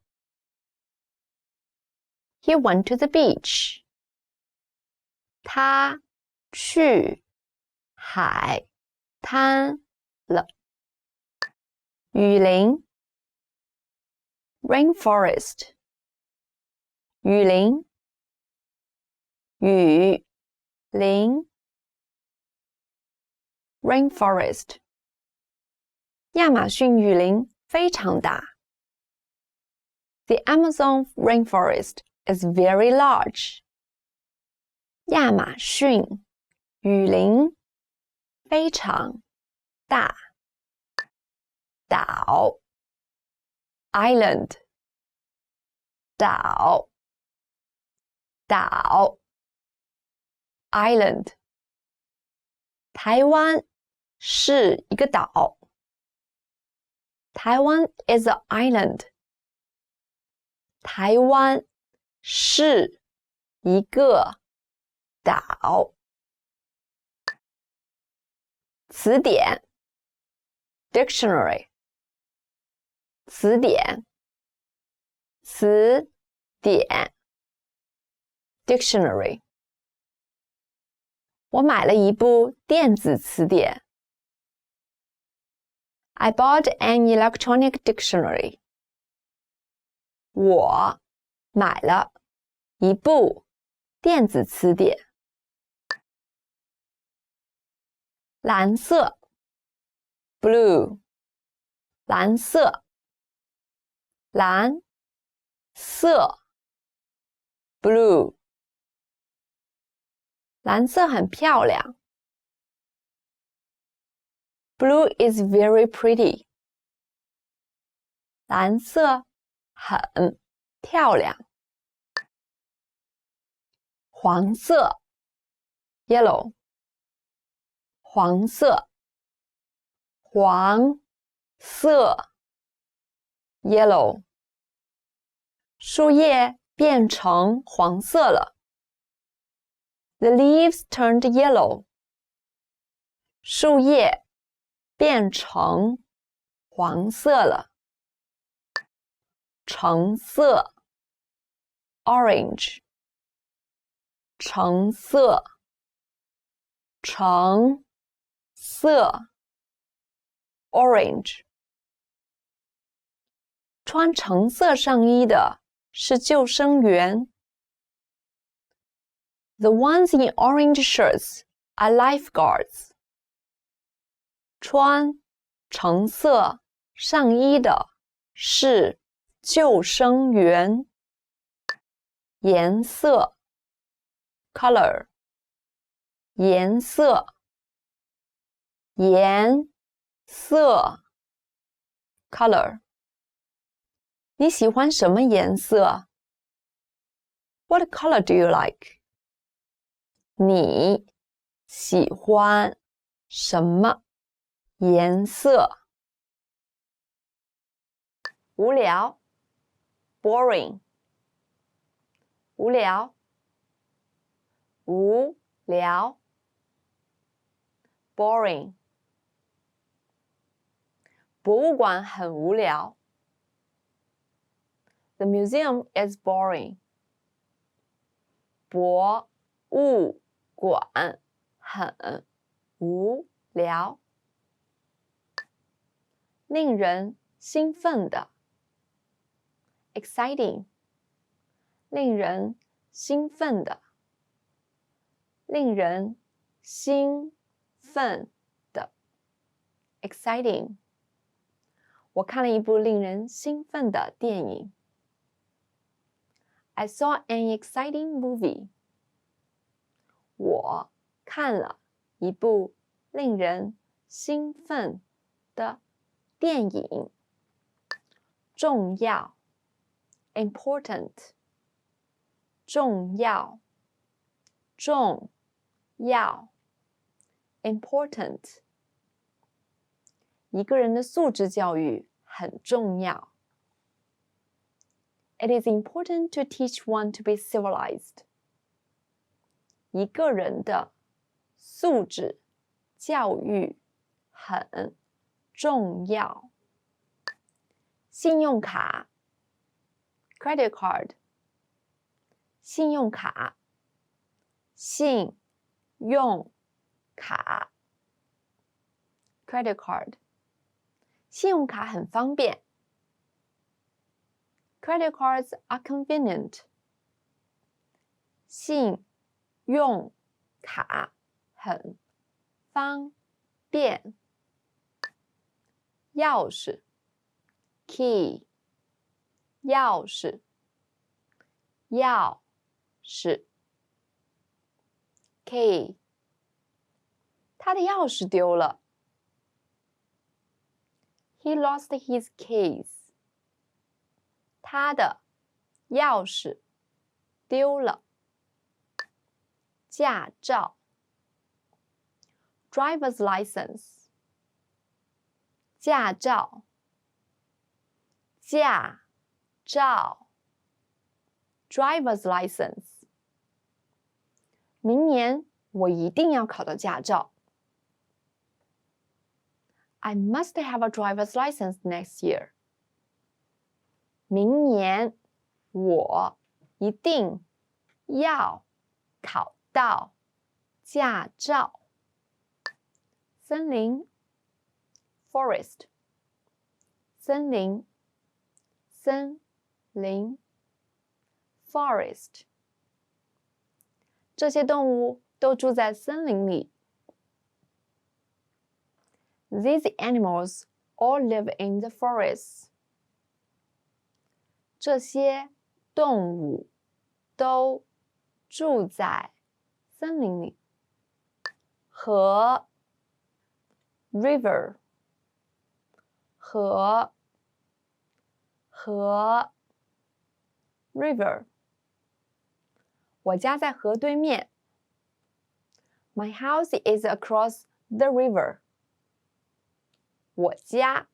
He went to the beach. 他去海滩了。雨林 rainforest 雨林雨林 rainforest 亚马逊雨林非常大。The Amazon rainforest is very large. 亚马逊雨林非常大。岛 island 岛 island 台湾是一个岛。台湾 is an island. 台湾是一个岛。词典 dictionary 词典 dictionary 我买了一部电子词典。I bought an electronic dictionary. 我买了一部电子词典。蓝色 blue 蓝色蓝色 blue 蓝色很漂亮。Blue is very pretty. 蓝色很漂亮。黄色 yellow 黄色黄色 yellow 树叶变成黄色了。The leaves turned yellow. 树叶变成黄色了。橙色 orange 橙色橙色 orange 穿橙色上衣的是救生员。The ones in orange shirts are lifeguards. 穿橙色上衣的是救生员。颜色 color 颜色颜色 color 你喜欢什么颜色？ What color do you like? 你喜欢什么颜色？无聊 boring 无聊无聊 boring 博物馆很无聊。The museum is boring. 博物馆很无聊。令人兴奋的 exciting 令人兴奋的令人兴奋的 exciting 我看了一部令人兴奋的电影。I saw an exciting movie. 我看了一部令人兴奋的电影。重要 important 重要重要 important 一个人的素质教育很重要。It is important to teach one to be civilized. 一个人的素质教育很重要。信用卡 credit card 信用卡信用卡 credit card 信用卡很方便。Credit cards are convenient. 信用卡很方便。钥匙 key 钥匙钥匙 key 他的钥匙丢了。He lost his keys. 他的钥匙丢了。驾照 driver's license 驾照驾照 driver's license 明年我一定要考到驾照。I must have a driver's license next year. 明年我一定要考到驾照。森林 forest 森林森林 forest 这些动物都住在森林里。These animals all live in the forest. 这些动物都住在森林里。河 river 河 river 我家在河对面。My house is across the river. 我家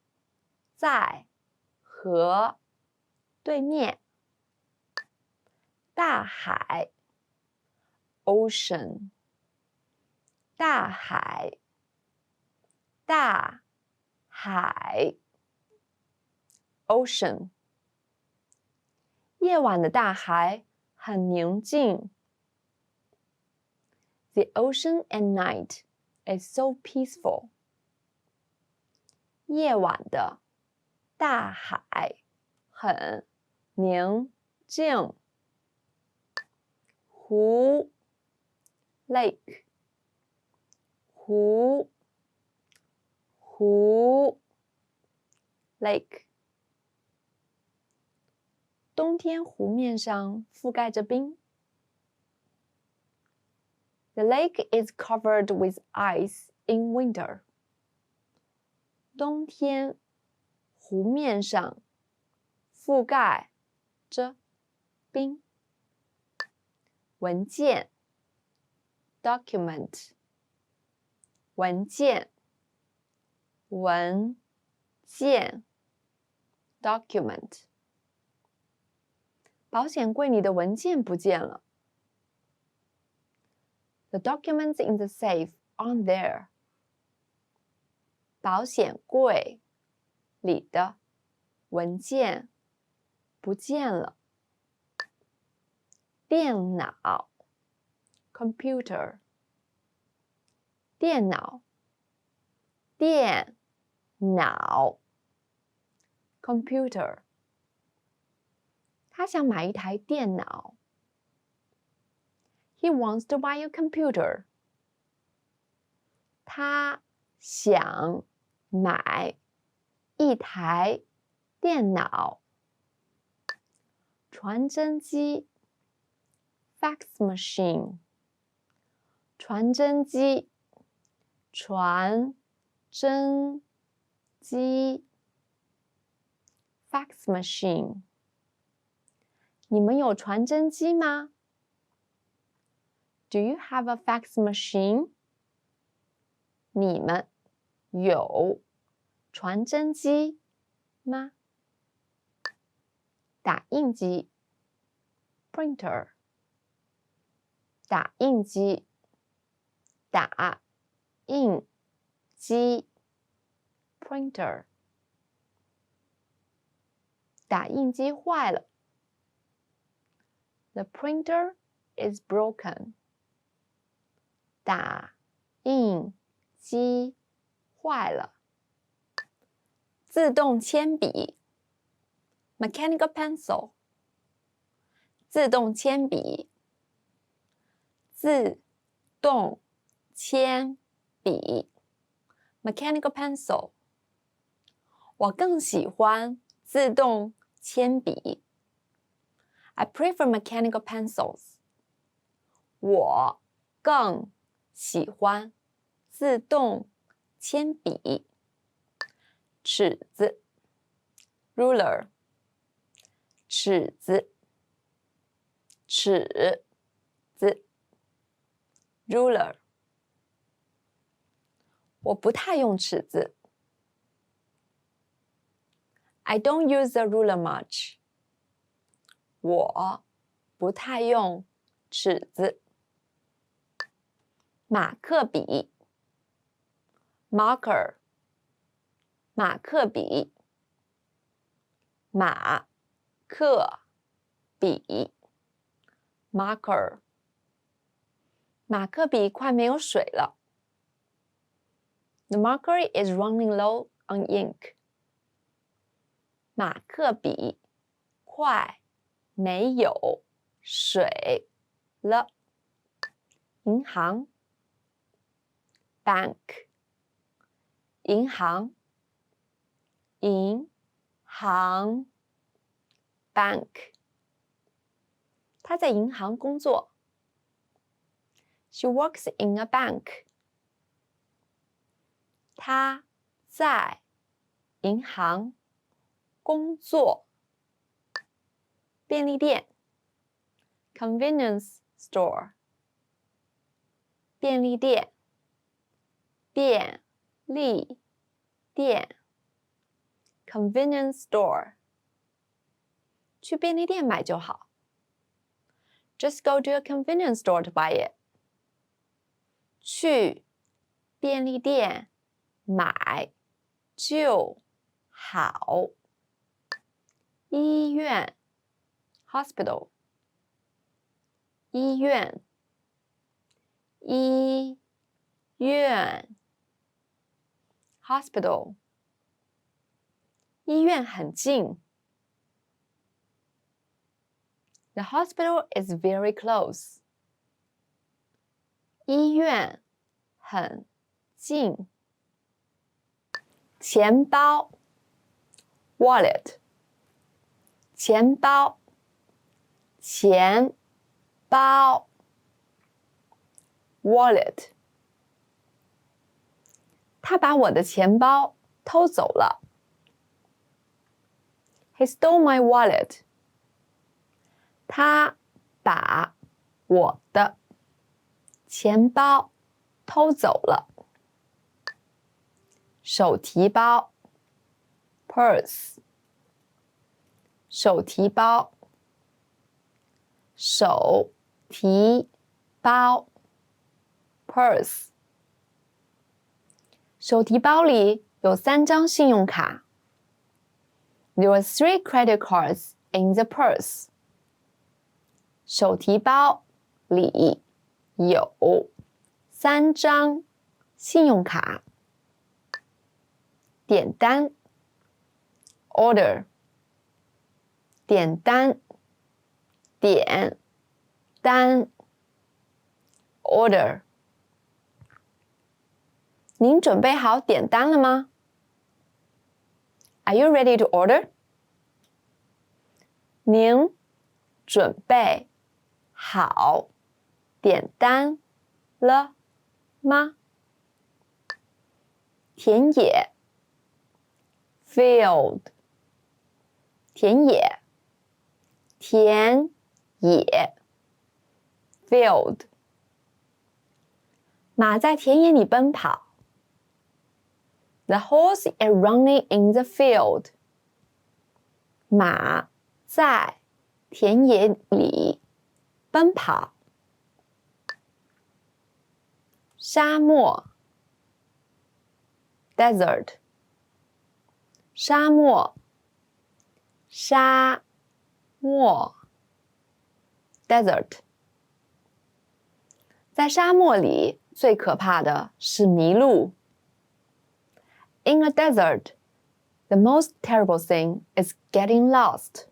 在河对面。大海 ocean 大海大海 ocean。夜晚的大海很宁静。The ocean at night is so peaceful。夜晚的大海很宁静。湖 lake 湖 lake。冬天湖面上覆盖着冰。The lake is covered with ice in winter。冬天湖面上覆盖着冰。文件 document 文件 document。保险柜里的文件不见了。The documents in the safe aren't there。保险柜里的文件不见了。电脑 computer 电脑 computer。他想买一台电脑。He wants to buy a computer。他想买一台电脑。传真机 fax machine。传真机传真机 fax machine。你们有传真机吗？ Do you have a fax machine？ 你们有传真机吗？打印机 printer。打印机打印机 printer。打印机坏了。The printer is broken。打印机坏了。自动铅笔 mechanical pencil。自动铅笔。自动铅笔 mechanical pencil。我更喜欢自动铅笔。I prefer mechanical pencils。我更喜欢自动铅笔。尺子 ruler。尺子尺子 ruler。我不太用尺子。I don't use a ruler much。我不太用尺子。马克笔 marker。马克笔。马克笔 marker。马克笔快没有水了。The marker is running low on ink。马克笔快没有水了。银行 bank。银行银行 bank。他在银行工作。She works in a bank。他在银行工作。便利店 convenience store。便利店便利店 convenience store。去便利店买就好。Just go to a convenience store to buy it。去便利店买就好。医院 hospital 医院医院 hospital 医院很近。The hospital is very close. 医院很近。钱包 wallet 钱包钱包 wallet 他把我的钱包偷走了。He stole my wallet. 他把我的钱包偷走了。手提包 purse 手提包手提包 purse 手提包里有3张信用卡。There were 3 credit cards in the purse. 手提包里有3张信用卡。点单 order 点单点单 order 您准备好点单了吗？ Are you ready to order? 您准备好点单了吗？田野field 田野田野 field 马在田野里奔跑。The horse is running in the field. 马在田野里奔跑。沙漠 desert沙漠沙漠 desert 在沙漠里最可怕的是迷路。In a desert, the most terrible thing is getting lost.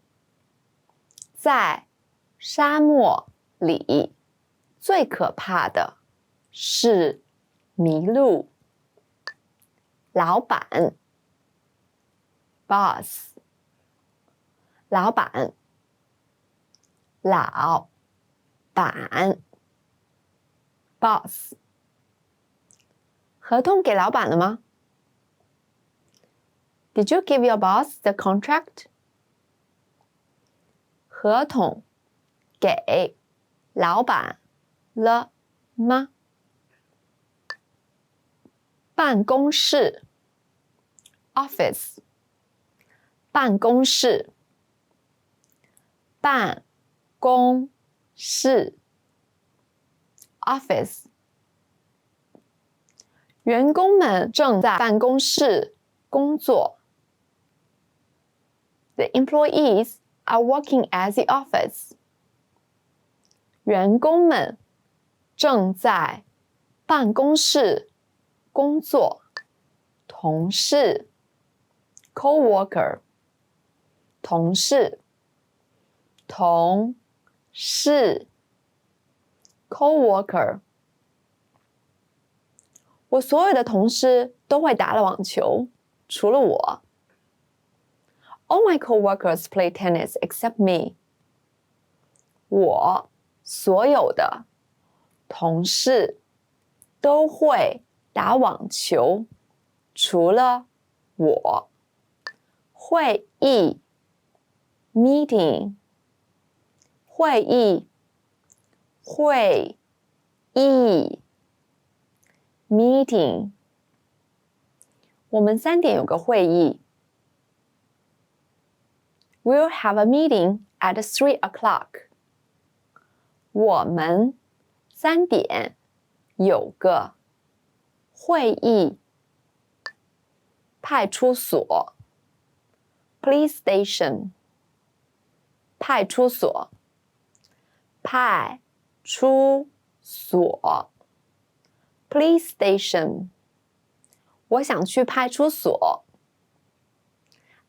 在沙漠里最可怕的是迷路。老板 boss 老板老板 boss 合同给老板了吗？ Did you give your boss the contract? 合同给老板了吗？办公室 office 办公室办公室 office 员工们正在办公室工作。The employees are working at the office. 员工们正在办公室工作。同事 coworker 同事同事 coworker 我所有的同事都会打了网球，除了我。All my coworkers play tennis except me. 我所有的同事都会打网球，除了我。会议 meeting 会议会议 meeting 我们3点有个会议。We'll have a meeting at 3 o'clock. 我们3点有个会议。派出所 police station 派出所派出所 police station 我想去派出所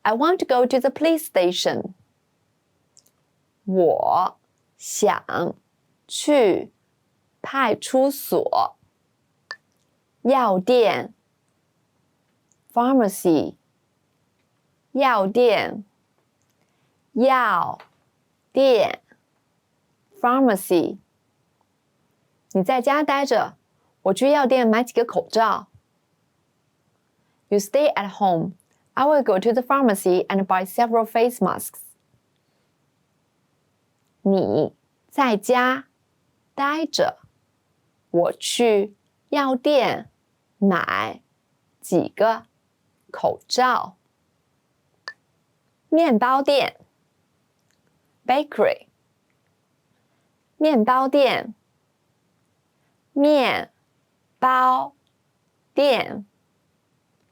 I want to go to the police station 我想去派出所药店 pharmacy 药店 pharmacy 你在家待着我去药店买几个口罩 You stay at home I will go to the pharmacy and buy several face masks 你在家待着我去药店买几个口罩面包店 bakery 面包店面包店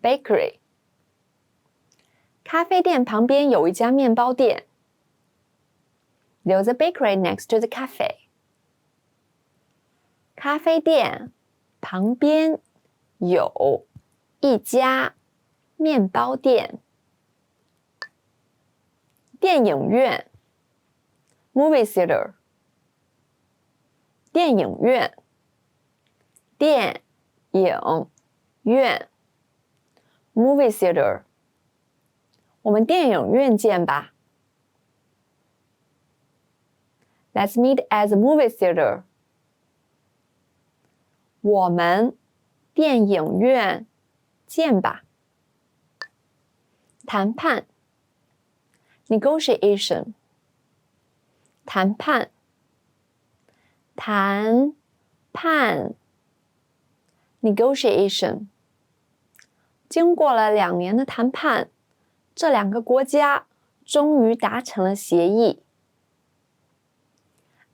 bakery 咖啡店旁边有一家面包店 There's a bakery next to the cafe 咖啡店旁边有一家面包店电影院 movie theater 电影院电影院 movie theater 我们电影院见吧 Let's meet at the movie theater 我们电影院见吧谈判 negotiation 谈判谈判 negotiation 经过了2年的谈判这2个国家终于达成了协议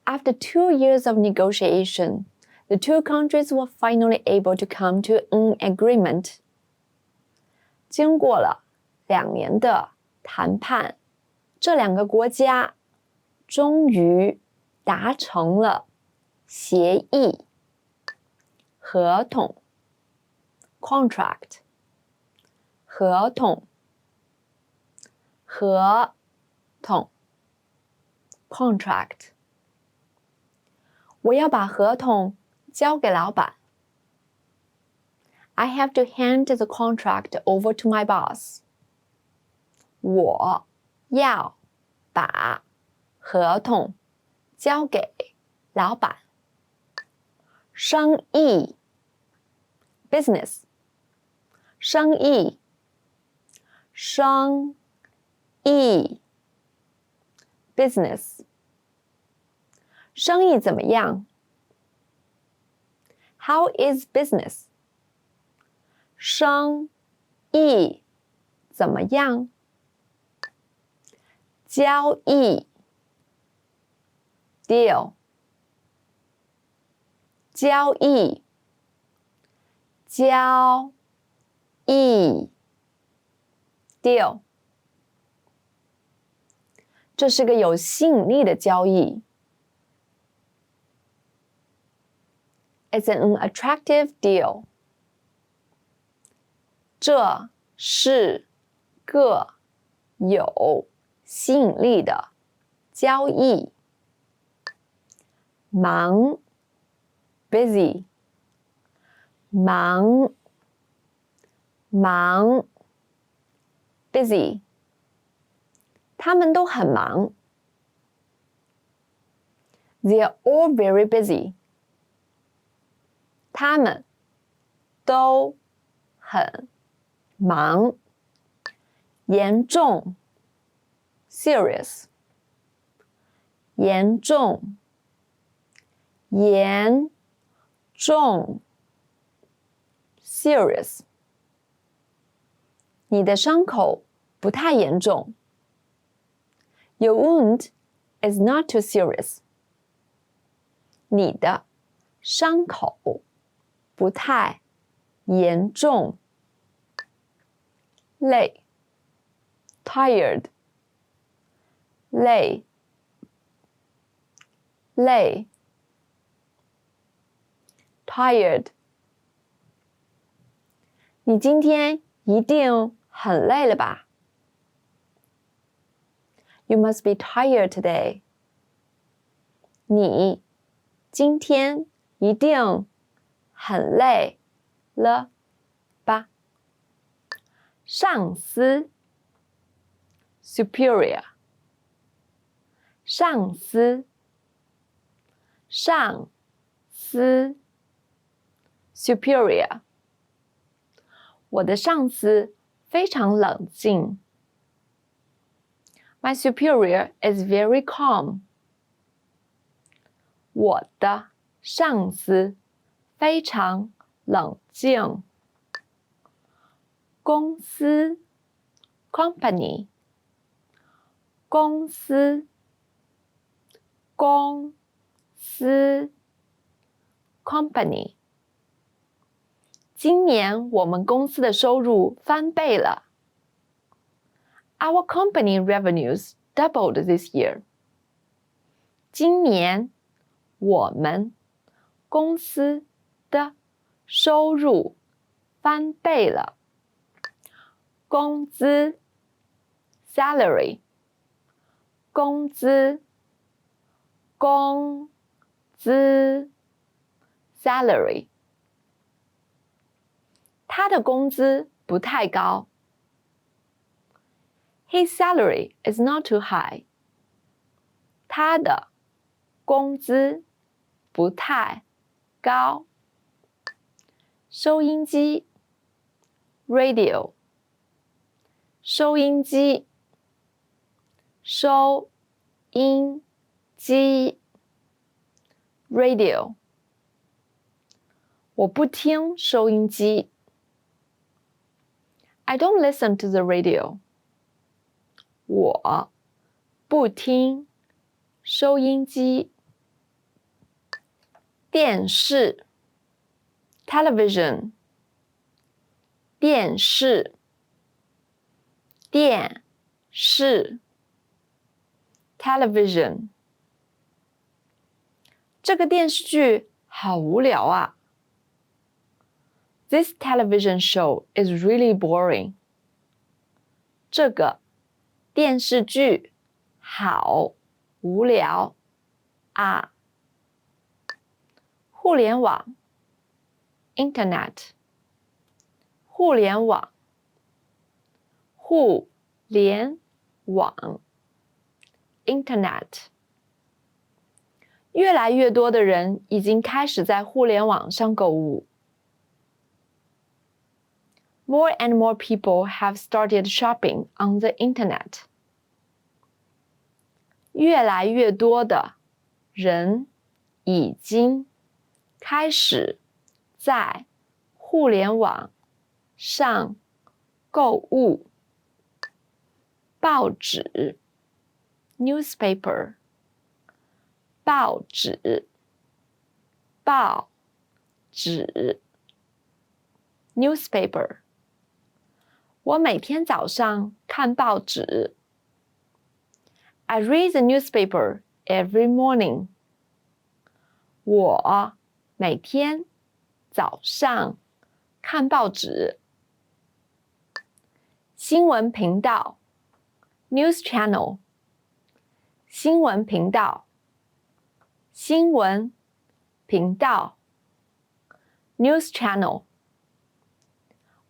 After 2 years of negotiation the two countries were finally able to come to an agreement 经过了2年的谈判这2个国家终于达成了协议合同 contract 合同 contract 我要把合同交给老板 I have to hand the contract over to my boss 我要把合同交给老板生意 business 生意生意 business 生意怎么样 How is business 生意怎么样交易 deal 交易交易 deal 这是个有吸引力的交易 It's an attractive deal 这是个有吸引力的交易忙 busy 忙 busy 他们都很忙 They're all very busy 他们都很忙严重 serious 严重serious 你的伤口不太严重 Your wound is not too serious 你的伤口不太严重累 tired 累 tired 你今天一定很累了吧 You must be tired today 你今天一定很累了吧上司 superior 上司 superior 我的上司非常冷静 My superior is very calm 我的上司非常冷静公司 company 公司 company 今年我们公司的收入翻倍了 Our company revenues doubled this year 今年我们公司的收入翻倍了工资 salary 工资 salary 他的工资不太高 His salary is not too high 他的工资不太高收音机 radio 收音机收音机 radio 我不听收音机 I don't listen to the radio 我不听收音机电视 television 电视 television 这个电视剧好无聊啊 This television show is really boring 这个电视剧好无聊啊互联网 internet 互联网互联网 internet 越来越多的人已经开始在互联网上购物 More and more people have started shopping on the internet 越来越多的人已经开始在互联网上购物报纸 newspaper 报纸 newspaper 我每天早上看报纸 I read the newspaper every morning 我每天早上看报纸新闻频道 news channel 新闻频道新闻频道 news channel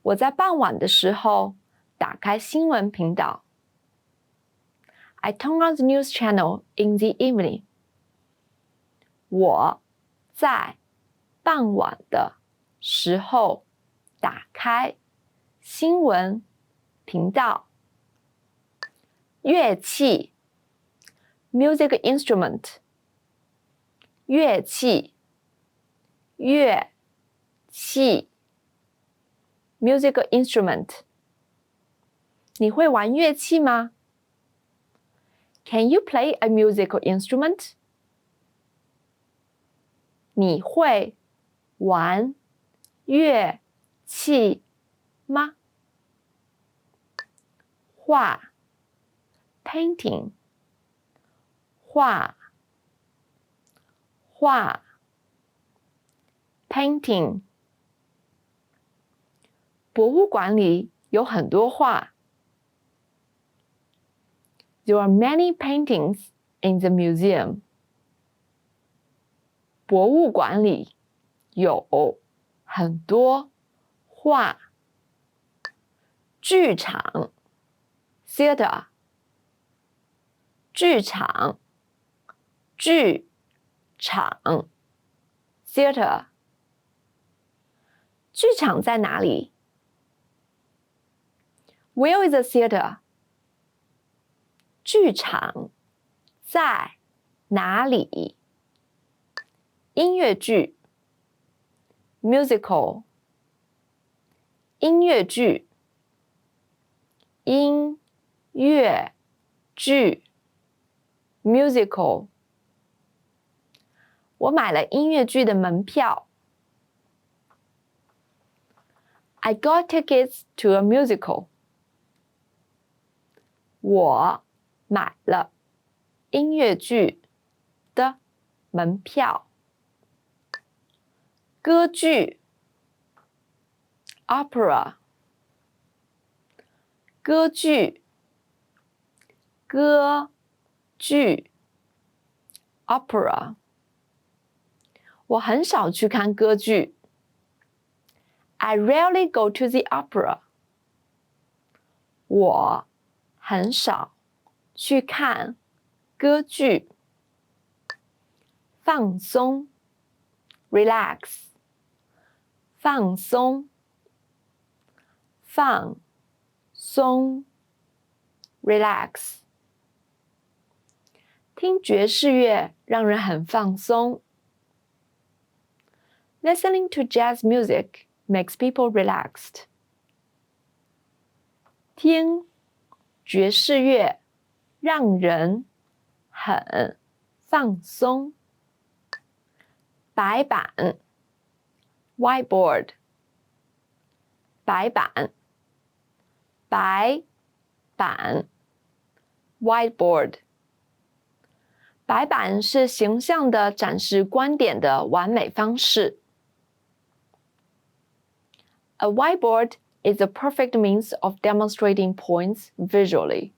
我在傍晚的时候打开新闻频道 I turn on the news channel in the evening 我在傍晚的时候打开新闻频道乐器 music instrument 乐器 music instrument 你会玩乐器吗 Can you play a musical instrument 你会玩乐器吗画 painting 画 painting 博物馆里有很多画 There are many paintings in the museum 博物馆里有很多画剧场 theater 剧场 theater 剧场在哪里 Where is the theater 剧场在哪里音乐剧 musical 音乐剧musical 我买了音乐剧的门票 I got tickets to a musical 我买了音乐剧的门票歌剧 opera 歌剧 opera 我很少去看歌剧 I rarely go to the opera 我很少去看歌剧放松 relax 放松 relax 听爵士乐让人很放松 Listening to jazz music makes people relaxed 听爵士乐让人很放松白板 whiteboard 白板 whiteboard 白板是形象地展示观点的完美方式 A whiteboard is a perfect means of demonstrating points visually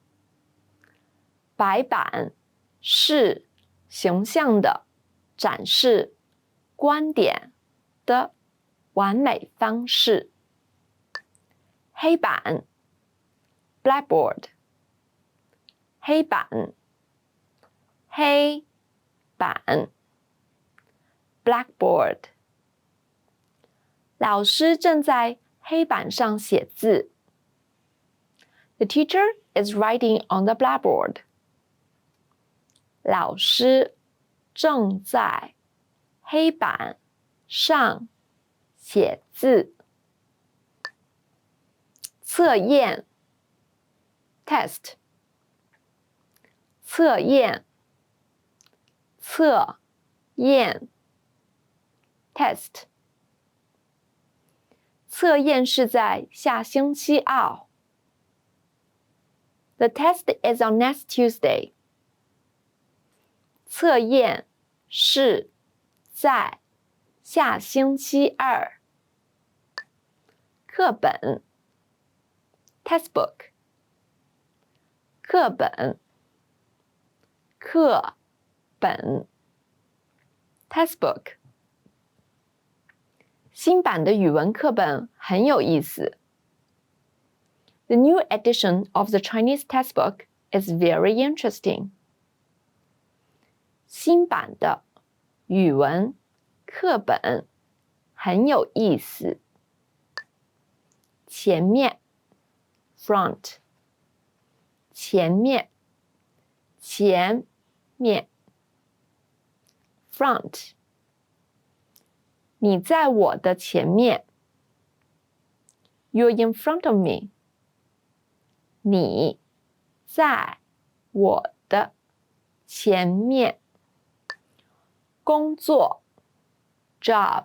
白板是形象地展示观点的完美方式黑板 blackboard 黑板 blackboard 老师正在黑板上写字 The teacher is writing on the blackboard 老师正在黑板上写字测验 test 测验 test 测验是在下星期二 The test is on next Tuesday 测验是在下星期二课本 textbook 课本 textbook 新版的语文课本很有意思 The new edition of the Chinese textbook is very interesting 新版的语文课本很有意思前面 front 前面 front 你在我的前面 You're in front of me 你在我的前面工作 job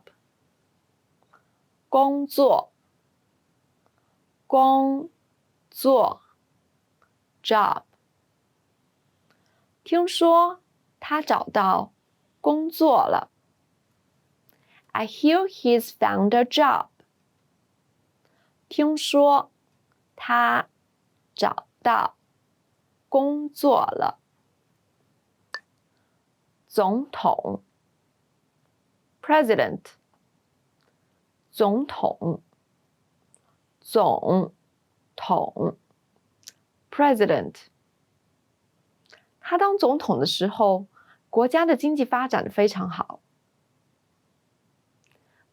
工作 job。听说他找到工作了。I hear he's found a job。听说他找到工作了。总统 President。总统总统 President。他当总统的时候，国家的经济发展得非常好。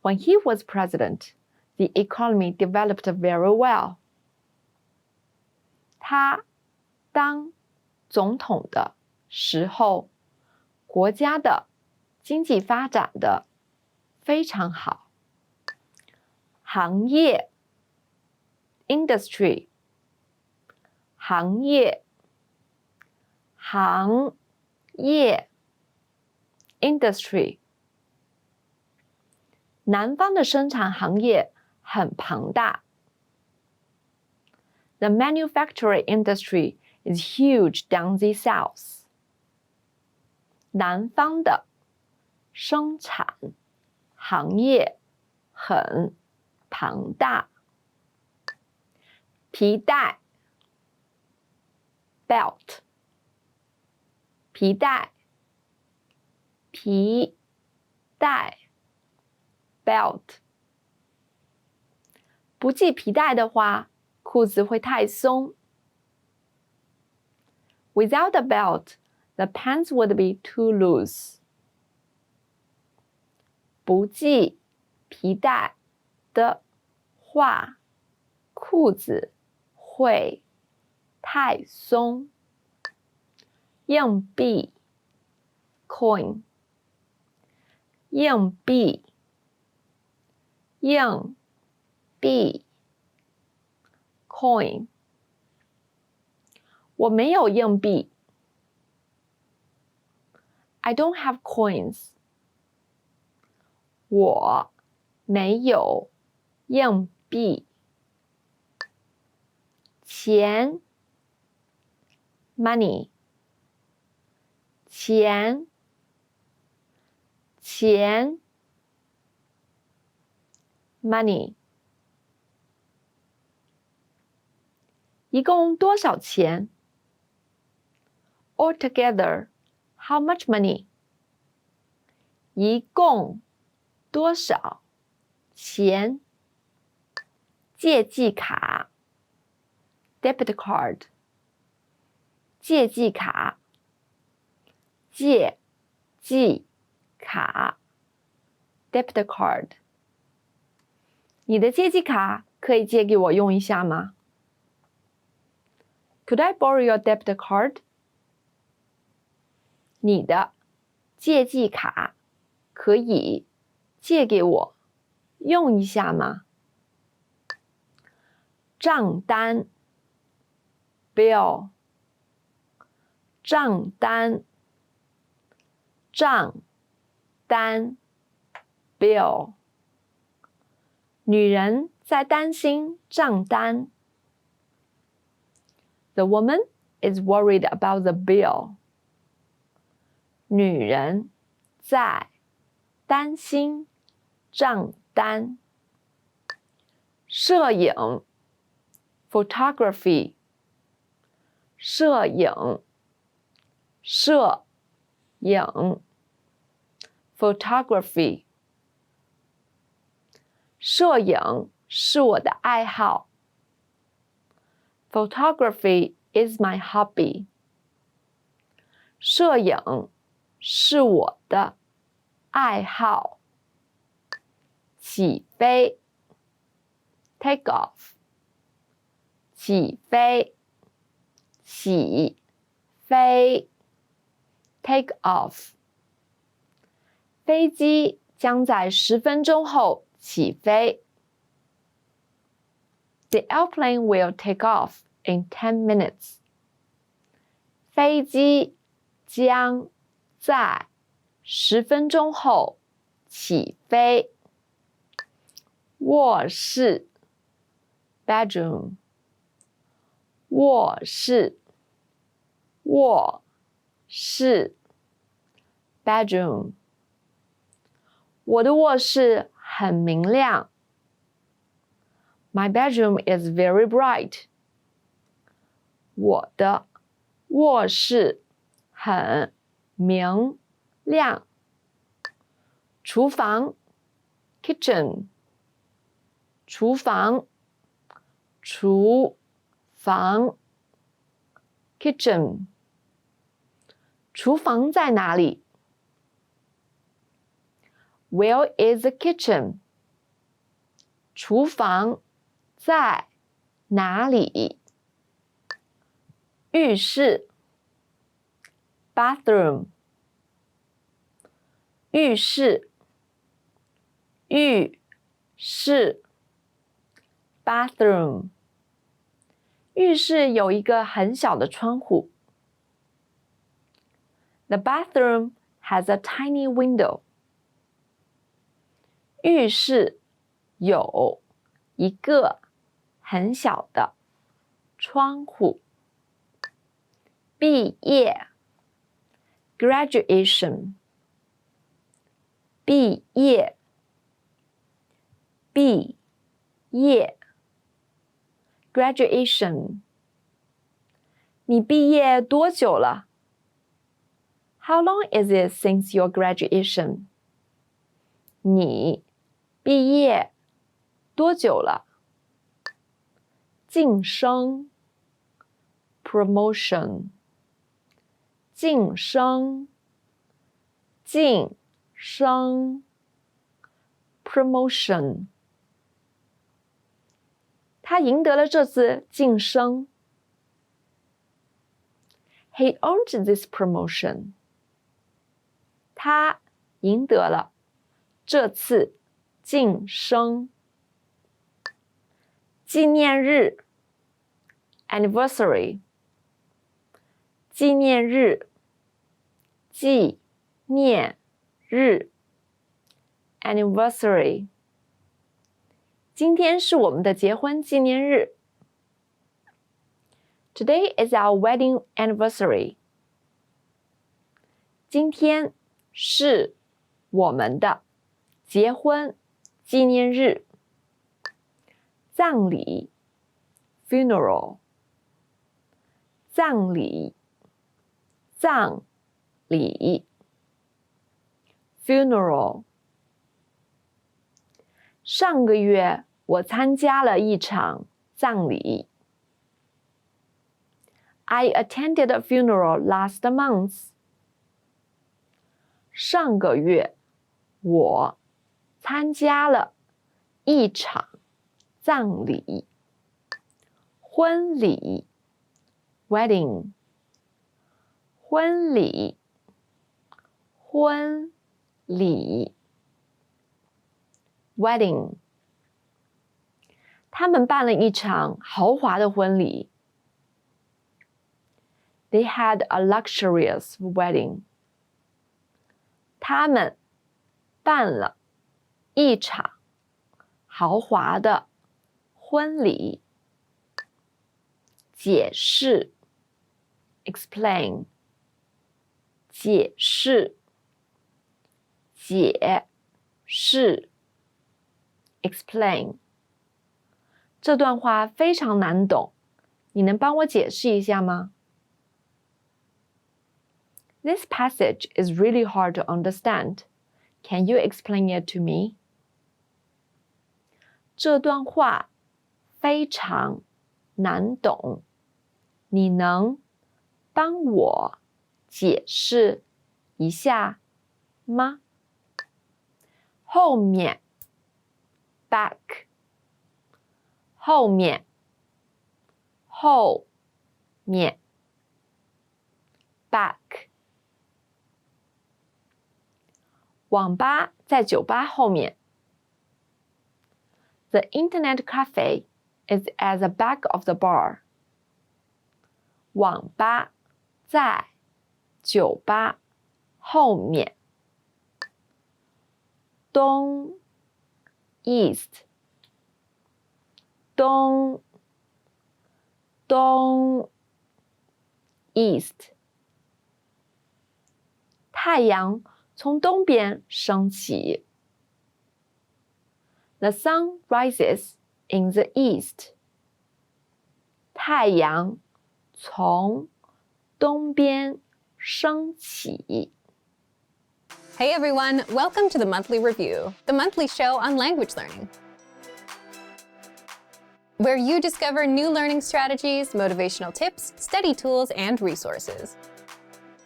When he was president, the economy developed very well. 他当总统的时候，国家的经济发展得非常好。行业 Industry。行业行业 Industry。南方的生产行业很庞大。The manufacturing industry is huge down the south. 南方的生产行业很庞大。皮带 belt。皮带皮带 belt。不系皮带的话，裤子会太松。Without a belt, the pants would be too loose. 不系皮带的话，裤子会太松。硬币 coin。硬币硬币 coin。我没有硬币。I don't have coins。我没有硬币。钱 money。钱钱 money。一共多少钱？ Altogether, how much money? 一共多少钱？借记卡 debit card。借记卡借记卡 debit card。你的借记卡可以借给我用一下吗？ Could I borrow your debit card? 你的借记卡可以借给我用一下吗？账单 bill。账单账单 bill。女人在担心账单。The woman is worried about the bill. 女人在担心账单。摄影 photography。摄影摄影 photography。摄影是我的爱好。Photography is my hobby. 摄影是我的爱好。起飞 take off。起飞起飞 take off。飞机将在10分钟后起飞。The airplane will take off in 10 minutes. 飞机将在10分钟后起飞。卧室 bedroom。卧室卧室 bedroom。我的卧室很明亮。My bedroom is very bright。我的卧室很明亮。厨房 kitchen。厨房kitchen。厨房在哪里？ Where is the kitchen？ 厨房在哪里？浴室 bathroom。浴室bathroom。浴室有一个很小的窗户。The bathroom has a tiny window。浴室有一个很小的窗户。毕业 graduation。毕业 graduation。你毕业多久了？ How long is it since your graduation？ 你毕业多久了？晋升 promotion。晋升 promotion。他赢得了这次晋升。He earned this promotion。他赢得了这次晋升。纪念日 anniversary。纪念日 anniversary。今天是我们的结婚纪念日。Today is our wedding anniversary。今天是我们的结婚纪念日。葬礼 funeral。葬礼 funeral。上个月我参加了一场葬礼。I attended a funeral last month。上个月我参加了一场葬礼。婚礼 wedding。婚礼 wedding。他们办了一场豪华的婚礼。They had a luxurious wedding。他们办了一场豪华的婚礼。解释 explain。解释 explain。这段话非常难懂，你能帮我解释一下吗？ This passage is really hard to understand. Can you explain it to me? 这段话非常难懂，你能帮我解释一下吗？后面 back。后面 back。网吧在酒吧后面。The internet cafe is at the back of the bar. 网吧在酒吧后面。东 east。东 east。太阳从东边升起。The sun rises in the east. 太阳从东边升起。Hey everyone, welcome to the Monthly Review, the monthly show on language learning, where you discover new learning strategies, motivational tips, study tools, and resources.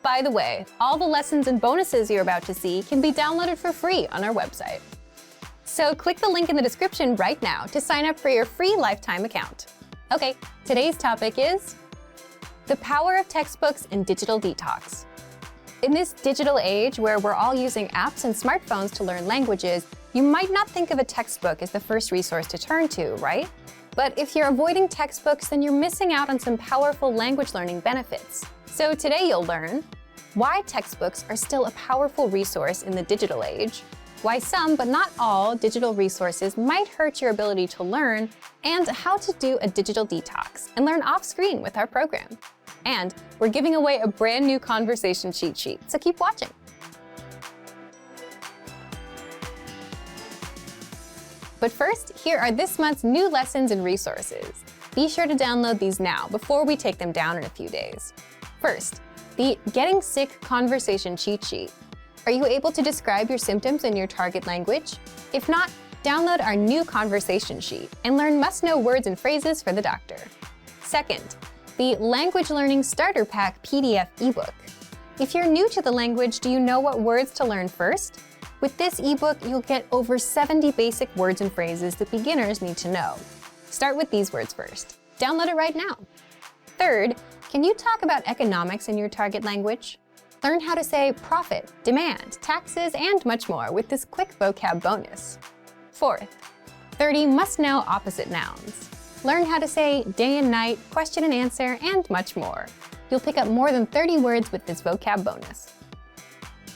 By the way, all the lessons and bonuses you're about to see can be downloaded for free on our website. So click the link in the description right now to sign up for your free lifetime account. Okay, today's topic is the power of textbooks and digital detox. In this digital age where we're all using apps and smartphones to learn languages, you might not think of a textbook as the first resource to turn to, right? But if you're avoiding textbooks, then you're missing out on some powerful language learning benefits. So today you'll learn why textbooks are still a powerful resource in the digital age, why some, but not all, digital resources might hurt your ability to learn, and how to do a digital detox and learn off-screen with our program. And we're giving away a brand new conversation cheat sheet, so keep watching. But first, here are this month's new lessons and resources. Be sure to download these now before we take them down in a few days. First, the Getting Sick Conversation Cheat Sheet. Are you able to describe your symptoms in your target language? If not, download our new conversation sheet and learn must-know words and phrases for the doctor. Second, the Language Learning Starter Pack PDF ebook. If you're new to the language, do you know what words to learn first? With this ebook, you'll get over 70 basic words and phrases that beginners need to know. Start with these words first. Download it right now. Third, can you talk about economics in your target language? Learn how to say profit, demand, taxes, and much more with this quick vocab bonus. Fourth, 30 must-know opposite nouns. Learn how to say day and night, question and answer, and much more. You'll pick up more than 30 words with this vocab bonus.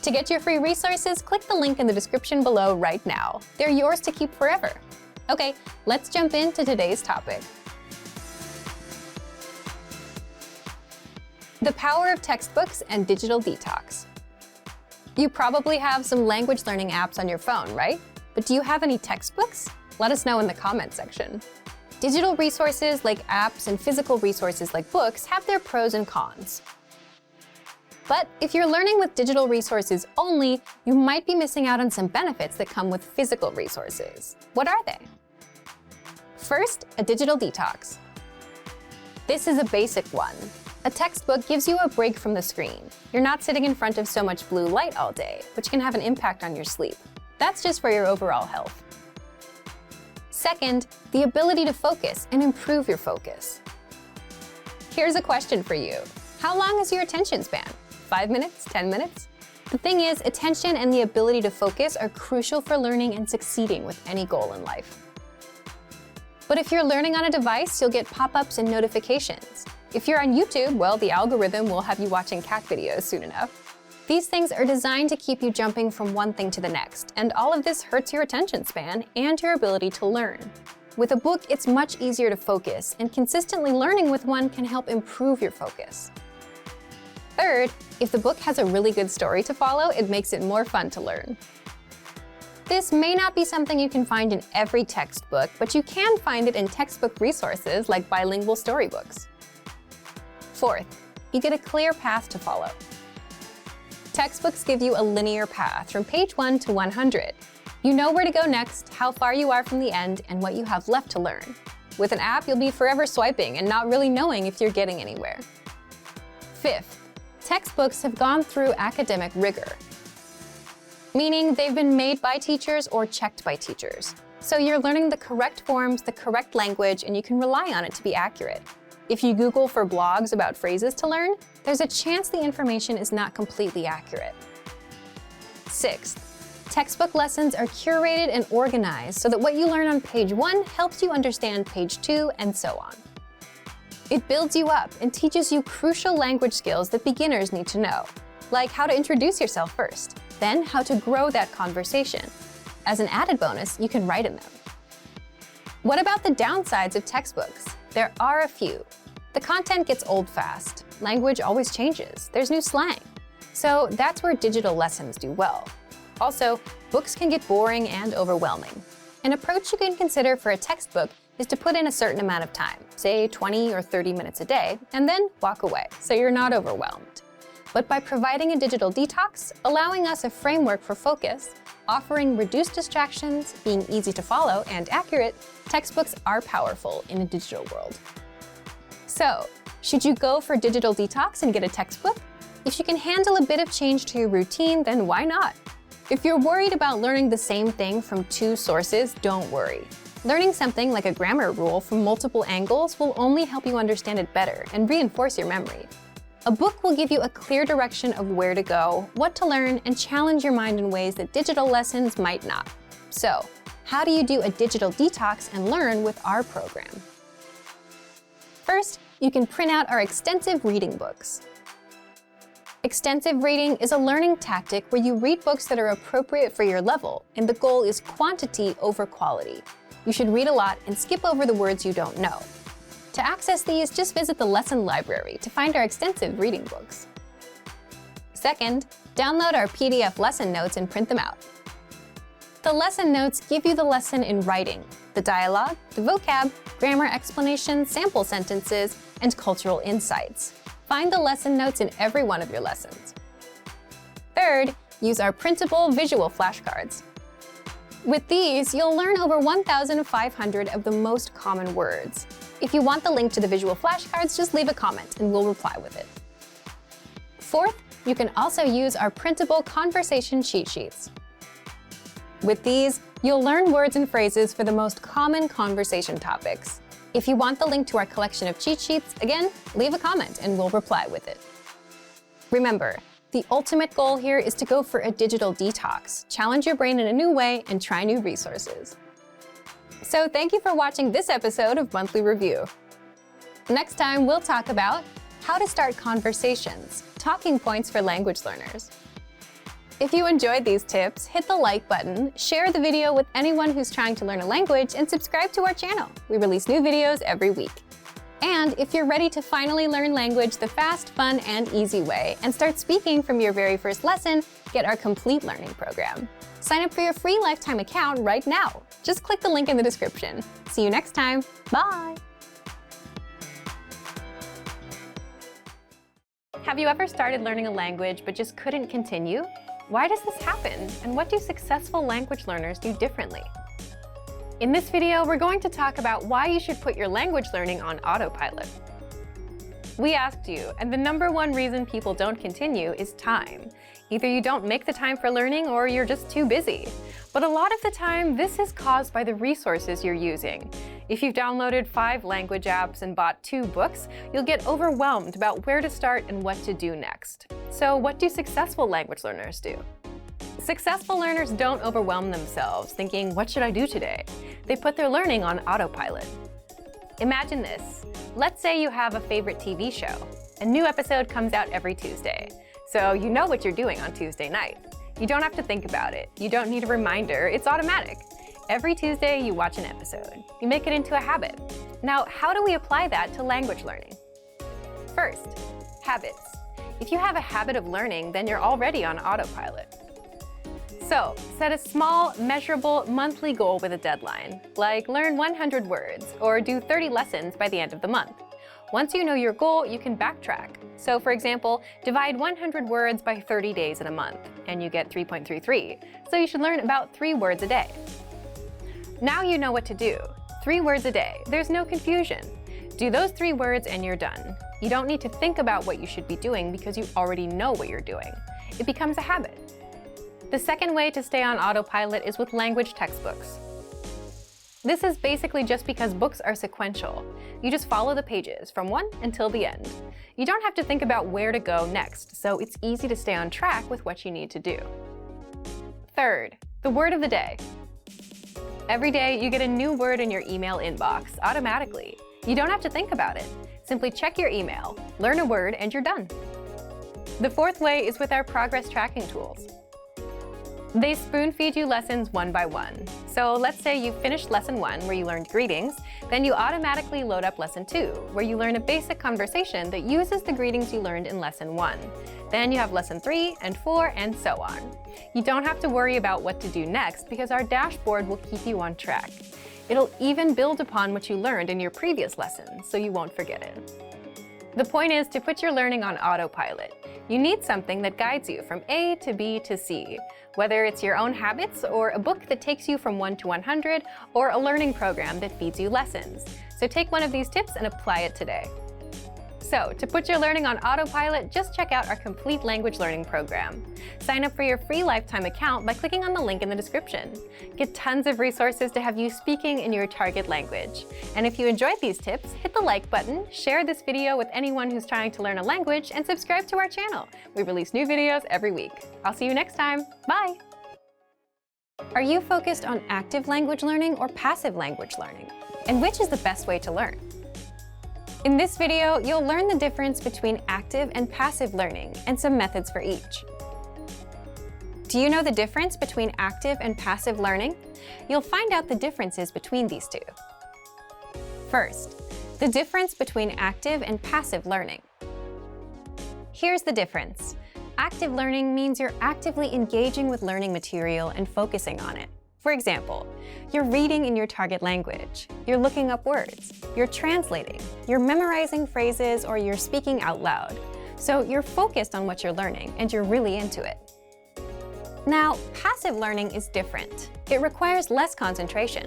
To get your free resources, click the link in the description below right now. They're yours to keep forever. Okay, let's jump into today's topic. The power of textbooks and digital detox. You probably have some language learning apps on your phone, right? But do you have any textbooks? Let us know in the comment section. Digital resources like apps and physical resources like books have their pros and cons. But if you're learning with digital resources only, you might be missing out on some benefits that come with physical resources. What are they? First, a digital detox. This is a basic one. A textbook gives you a break from the screen. You're not sitting in front of so much blue light all day, which can have an impact on your sleep. That's just for your overall health. Second, the ability to focus and improve your focus. Here's a question for you. How long is your attention span? 5 minutes? 10 minutes? The thing is, attention and the ability to focus are crucial for learning and succeeding with any goal in life. But if you're learning on a device, you'll get pop-ups and notifications. If you're on YouTube, well, the algorithm will have you watching cat videos soon enough. These things are designed to keep you jumping from one thing to the next, and all of this hurts your attention span and your ability to learn. With a book, it's much easier to focus, and consistently learning with one can help improve your focus. Third, if the book has a really good story to follow, it makes it more fun to learn. This may not be something you can find in every textbook, but you can find it in textbook resources like bilingual storybooks. Fourth, you get a clear path to follow. Textbooks give you a linear path from page 1 to 100. You know where to go next, how far you are from the end, and what you have left to learn. With an app, you'll be forever swiping and not really knowing if you're getting anywhere. Fifth, textbooks have gone through academic rigor, meaning they've been made by teachers or checked by teachers. So you're learning the correct forms, the correct language, and you can rely on it to be accurate. If you Google for blogs about phrases to learn, there's a chance the information is not completely accurate. Sixth, textbook lessons are curated and organized so that what you learn on page 1 helps you understand page 2 and so on. It builds you up and teaches you crucial language skills that beginners need to know, like how to introduce yourself first, then how to grow that conversation. As an added bonus, you can write in them. What about the downsides of textbooks? There are a few. The content gets old fast. Language always changes. There's new slang. So that's where digital lessons do well. Also, books can get boring and overwhelming. An approach you can consider for a textbook is to put in a certain amount of time, say 20 or 30 minutes a day, and then walk away, so you're not overwhelmed. But by providing a digital detox, allowing us a framework for focus, offering reduced distractions, being easy to follow and accurate, textbooks are powerful in a digital world. So, should you go for digital detox and get a textbook? If you can handle a bit of change to your routine, then why not? If you're worried about learning the same thing from two sources, don't worry. Learning something like a grammar rule from multiple angles will only help you understand it better and reinforce your memory. A book will give you a clear direction of where to go, what to learn, and challenge your mind in ways that digital lessons might not. So, how do you do a digital detox and learn with our program? First, you can print out our extensive reading books. Extensive reading is a learning tactic where you read books that are appropriate for your level, and the goal is quantity over quality. You should read a lot and skip over the words you don't know. To access these, just visit the lesson library to find our extensive reading books. Second, download our PDF lesson notes and print them out. The lesson notes give you the lesson in writing, the dialogue, the vocab, grammar explanations, sample sentences, and cultural insights. Find the lesson notes in every one of your lessons. Third, use our printable visual flashcards. With these, you'll learn over 1,500 of the most common words. If you want the link to the visual flashcards, just leave a comment and we'll reply with it. Fourth, you can also use our printable conversation cheat sheets. With these, you'll learn words and phrases for the most common conversation topics. If you want the link to our collection of cheat sheets, again, leave a comment and we'll reply with it. Remember, the ultimate goal here is to go for a digital detox, challenge your brain in a new way, and try new resources. So thank you for watching this episode of Monthly Review. Next time, we'll talk about how to start conversations, talking points for language learners. If you enjoyed these tips, hit the like button, share the video with anyone who's trying to learn a language, and subscribe to our channel. We release new videos every week. And if you're ready to finally learn language the fast, fun, and easy way, and start speaking from your very first lesson, get our complete learning program. Sign up for your free lifetime account right now. Just click the link in the description. See you next time. Bye! Have you ever started learning a language but just couldn't continue? Why does this happen? And what do successful language learners do differently? In this video, we're going to talk about why you should put your language learning on autopilot. We asked you, and the #1 reason people don't continue is time. Either you don't make the time for learning or you're just too busy. But a lot of the time, this is caused by the resources you're using. If you've downloaded 5 language apps and bought 2 books, you'll get overwhelmed about where to start and what to do next. So what do successful language learners do? Successful learners don't overwhelm themselves thinking, what should I do today? They put their learning on autopilot. Imagine this. Let's say you have a favorite TV show. A new episode comes out every Tuesday. So you know what you're doing on Tuesday night. You don't have to think about it. You don't need a reminder. It's automatic. Every Tuesday, you watch an episode. You make it into a habit. Now, how do we apply that to language learning? First, habits. If you have a habit of learning, then you're already on autopilot. So, set a small, measurable monthly goal with a deadline, like learn 100 words or do 30 lessons by the end of the month. Once you know your goal, you can backtrack. So, for example, divide 100 words by 30 days in a month, and you get 3.33. So you should learn about 3 words a day. Now you know what to do. 3 words a day. There's no confusion. Do those 3 words and you're done. You don't need to think about what you should be doing because you already know what you're doing. It becomes a habit. The second way to stay on autopilot is with language textbooks. This is basically just because books are sequential. You just follow the pages from one until the end. You don't have to think about where to go next, so it's easy to stay on track with what you need to do. Third, the word of the day. Every day, you get a new word in your email inbox automatically. You don't have to think about it. Simply check your email, learn a word, and you're done. The fourth way is with our progress tracking tools. They spoon-feed you lessons one by one. So let's say you finished lesson 1, where you learned greetings, then you automatically load up lesson 2, where you learn a basic conversation that uses the greetings you learned in lesson 1. Then you have lesson 3 and 4 and so on. You don't have to worry about what to do next because our dashboard will keep you on track. It'll even build upon what you learned in your previous lessons, so you won't forget it. The point is to put your learning on autopilot. You need something that guides you from A to B to C, whether it's your own habits or a book that takes you from 1 to 100 or a learning program that feeds you lessons. So take one of these tips and apply it today. So, to put your learning on autopilot, just check out our complete language learning program. Sign up for your free lifetime account by clicking on the link in the description. Get tons of resources to have you speaking in your target language. And if you enjoyed these tips, hit the like button, share this video with anyone who's trying to learn a language, and subscribe to our channel. We release new videos every week. I'll see you next time. Bye! Are you focused on active language learning or passive language learning? And which is the best way to learn? In this video, you'll learn the difference between active and passive learning and some methods for each. Do you know the difference between active and passive learning? You'll find out the differences between these two. First, the difference between active and passive learning. Here's the difference. Active learning means you're actively engaging with learning material and focusing on it. For example, you're reading in your target language, you're looking up words, you're translating, you're memorizing phrases, or you're speaking out loud. So you're focused on what you're learning and you're really into it. Now, passive learning is different. It requires less concentration.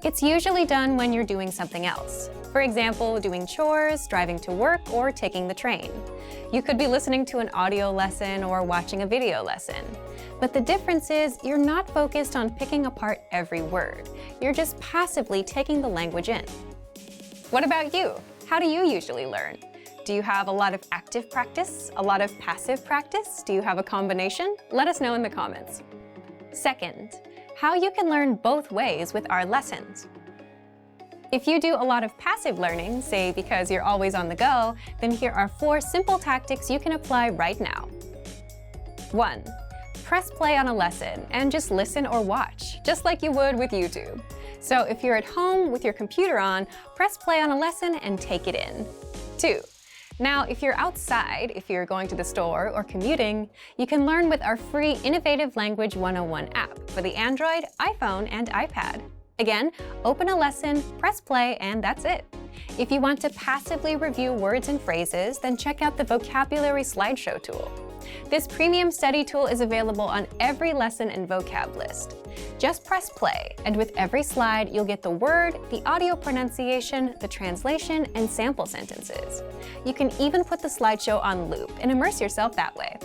It's usually done when you're doing something else. For example, doing chores, driving to work, or taking the train. You could be listening to an audio lesson or watching a video lesson. But the difference is you're not focused on picking apart every word. You're just passively taking the language in. What about you? How do you usually learn? Do you have a lot of active practice? A lot of passive practice? Do you have a combination? Let us know in the comments. Second, how you can learn both ways with our lessons. If you do a lot of passive learning, say because you're always on the go, then here are 4 simple tactics you can apply right now. 1. Press play on a lesson and just listen or watch, just like you would with YouTube. So if you're at home with your computer on, press play on a lesson and take it in. 2. Now, if you're outside, if you're going to the store or commuting, you can learn with our free Innovative Language 101 app for the Android, iPhone, and iPad. Again, open a lesson, press play, and that's it. If you want to passively review words and phrases, then check out the Vocabulary Slideshow tool. This premium study tool is available on every lesson and vocab list. Just press play, and with every slide, you'll get the word, the audio pronunciation, the translation, and sample sentences. You can even put the slideshow on loop and immerse yourself that way.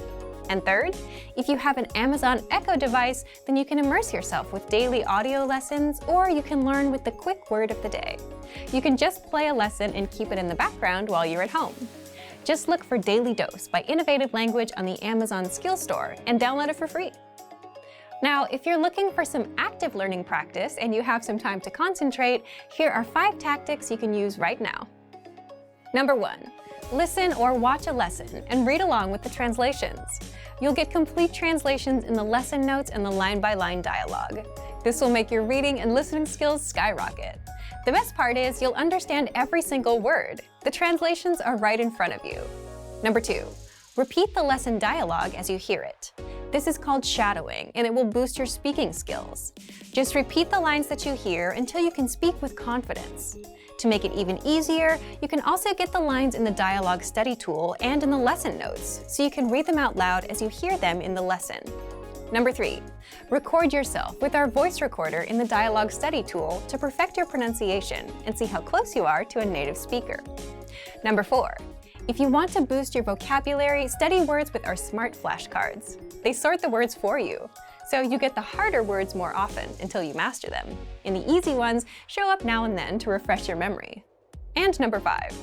And third, if you have an Amazon Echo device, then you can immerse yourself with daily audio lessons, or you can learn with the quick word of the day. You can just play a lesson and keep it in the background while you're at home. Just look for Daily Dose by Innovative Language on the Amazon Skills Store and download it for free. Now, if you're looking for some active learning practice and you have some time to concentrate, here are 5 tactics you can use right now. Number 1. Listen or watch a lesson and read along with the translations. You'll get complete translations in the lesson notes and the line-by-line dialogue. This will make your reading and listening skills skyrocket. The best part is you'll understand every single word. The translations are right in front of you. Number 2. Repeat the lesson dialogue as you hear it. This is called shadowing, and it will boost your speaking skills. Just repeat the lines that you hear until you can speak with confidence. To make it even easier, you can also get the lines in the dialogue study tool and in the lesson notes, so you can read them out loud as you hear them in the lesson. Number 3. Record yourself with our voice recorder in the dialogue study tool to perfect your pronunciation and see how close you are to a native speaker. Number 4. If you want to boost your vocabulary, study words with our smart flashcards. They sort the words for you, so you get the harder words more often until you master them, and the easy ones show up now and then to refresh your memory. And number 5,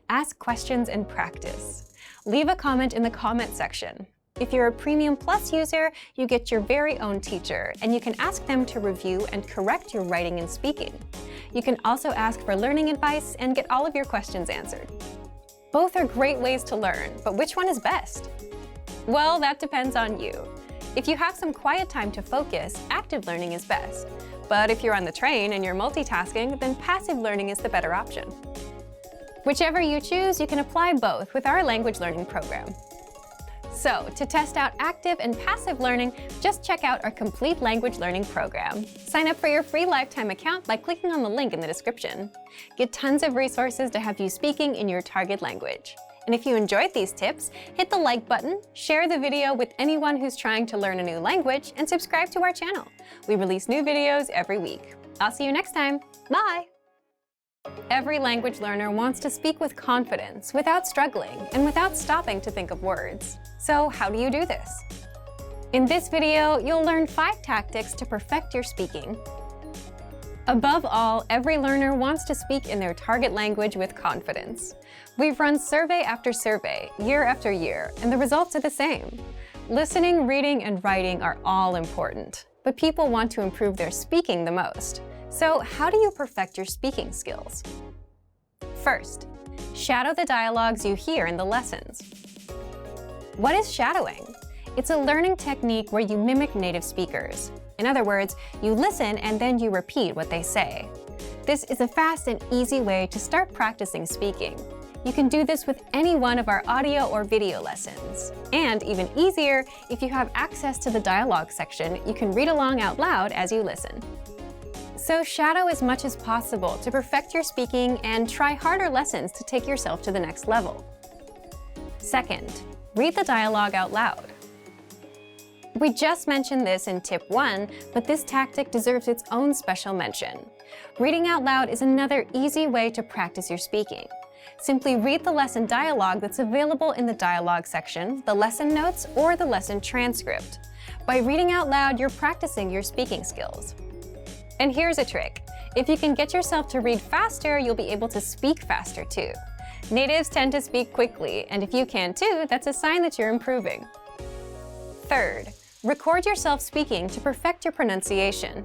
ask questions and practice. Leave a comment in the comment section. If you're a Premium Plus user, you get your very own teacher, and you can ask them to review and correct your writing and speaking. You can also ask for learning advice and get all of your questions answered. Both are great ways to learn, but which one is best? Well, that depends on you. If you have some quiet time to focus, active learning is best. But if you're on the train and you're multitasking, then passive learning is the better option. Whichever you choose, you can apply both with our language learning program. So, to test out active and passive learning, just check out our complete language learning program. Sign up for your free lifetime account by clicking on the link in the description. Get tons of resources to have you speaking in your target language. And if you enjoyed these tips, hit the like button, share the video with anyone who's trying to learn a new language, and subscribe to our channel. We release new videos every week. I'll see you next time. Bye! Every language learner wants to speak with confidence, without struggling, and without stopping to think of words. So how do you do this? In this video, you'll learn 5 tactics to perfect your speaking. Above all, every learner wants to speak in their target language with confidence. We've run survey after survey, year after year, and the results are the same. Listening, reading, and writing are all important, but people want to improve their speaking the most. So how do you perfect your speaking skills? First, shadow the dialogues you hear in the lessons. What is shadowing? It's a learning technique where you mimic native speakers. In other words, you listen and then you repeat what they say. This is a fast and easy way to start practicing speaking. You can do this with any one of our audio or video lessons. And even easier, if you have access to the dialogue section, you can read along out loud as you listen. So shadow as much as possible to perfect your speaking and try harder lessons to take yourself to the next level. Second, read the dialogue out loud. We just mentioned this in tip 1, but this tactic deserves its own special mention. Reading out loud is another easy way to practice your speaking. Simply read the lesson dialogue that's available in the dialogue section, the lesson notes, or the lesson transcript. By reading out loud, you're practicing your speaking skills. And here's a trick. If you can get yourself to read faster, you'll be able to speak faster too. Natives tend to speak quickly, and if you can too, that's a sign that you're improving. Third, record yourself speaking to perfect your pronunciation.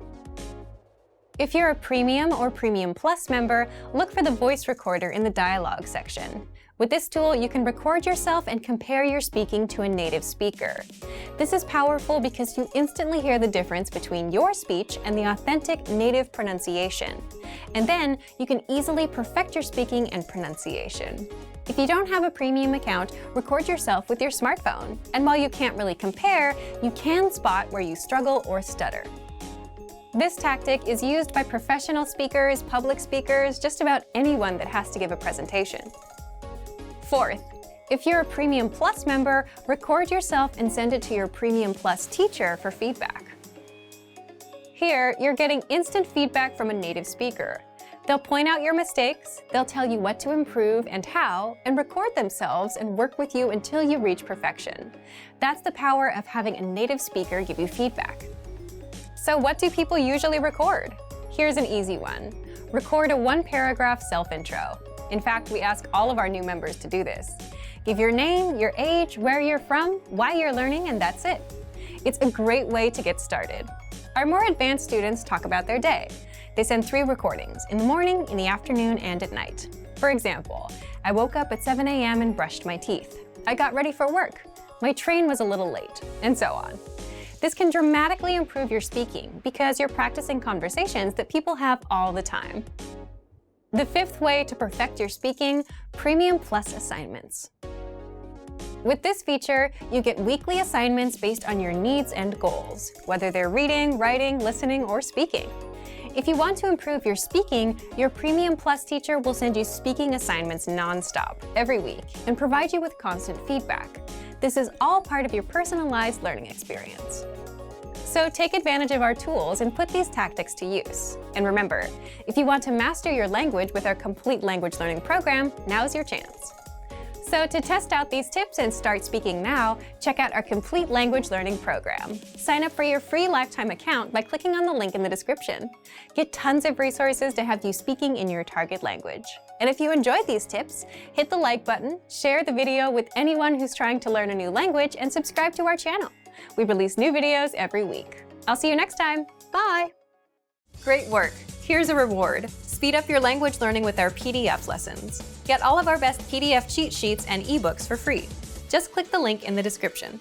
If you're a Premium or Premium Plus member, look for the voice recorder in the dialogue section. With this tool, you can record yourself and compare your speaking to a native speaker. This is powerful because you instantly hear the difference between your speech and the authentic native pronunciation. And then you can easily perfect your speaking and pronunciation. If you don't have a premium account, record yourself with your smartphone. And while you can't really compare, you can spot where you struggle or stutter. This tactic is used by professional speakers, public speakers, just about anyone that has to give a presentation. Fourth, if you're a Premium Plus member, record yourself and send it to your Premium Plus teacher for feedback. Here, you're getting instant feedback from a native speaker. They'll point out your mistakes, they'll tell you what to improve and how, and record themselves and work with you until you reach perfection. That's the power of having a native speaker give you feedback. So what do people usually record? Here's an easy one. Record a 1-paragraph self-intro. In fact, we ask all of our new members to do this. Give your name, your age, where you're from, why you're learning, and that's it. It's a great way to get started. Our more advanced students talk about their day. They send 3 recordings, in the morning, in the afternoon, and at night. For example, I woke up at 7 a.m. and brushed my teeth. I got ready for work. My train was a little late, and so on. This can dramatically improve your speaking because you're practicing conversations that people have all the time. The 5th way to perfect your speaking, Premium Plus assignments. With this feature, you get weekly assignments based on your needs and goals, whether they're reading, writing, listening, or speaking. If you want to improve your speaking, your Premium Plus teacher will send you speaking assignments non-stop every week and provide you with constant feedback. This is all part of your personalized learning experience. So take advantage of our tools and put these tactics to use. And remember, if you want to master your language with our complete language learning program, now's your chance. So to test out these tips and start speaking now, check out our complete language learning program. Sign up for your free lifetime account by clicking on the link in the description. Get tons of resources to have you speaking in your target language. And if you enjoyed these tips, hit the like button, share the video with anyone who's trying to learn a new language, and subscribe to our channel. We release new videos every week. I'll see you next time. Bye! Great work! Here's a reward. Speed up your language learning with our PDF lessons. Get all of our best PDF cheat sheets and ebooks for free. Just click the link in the description.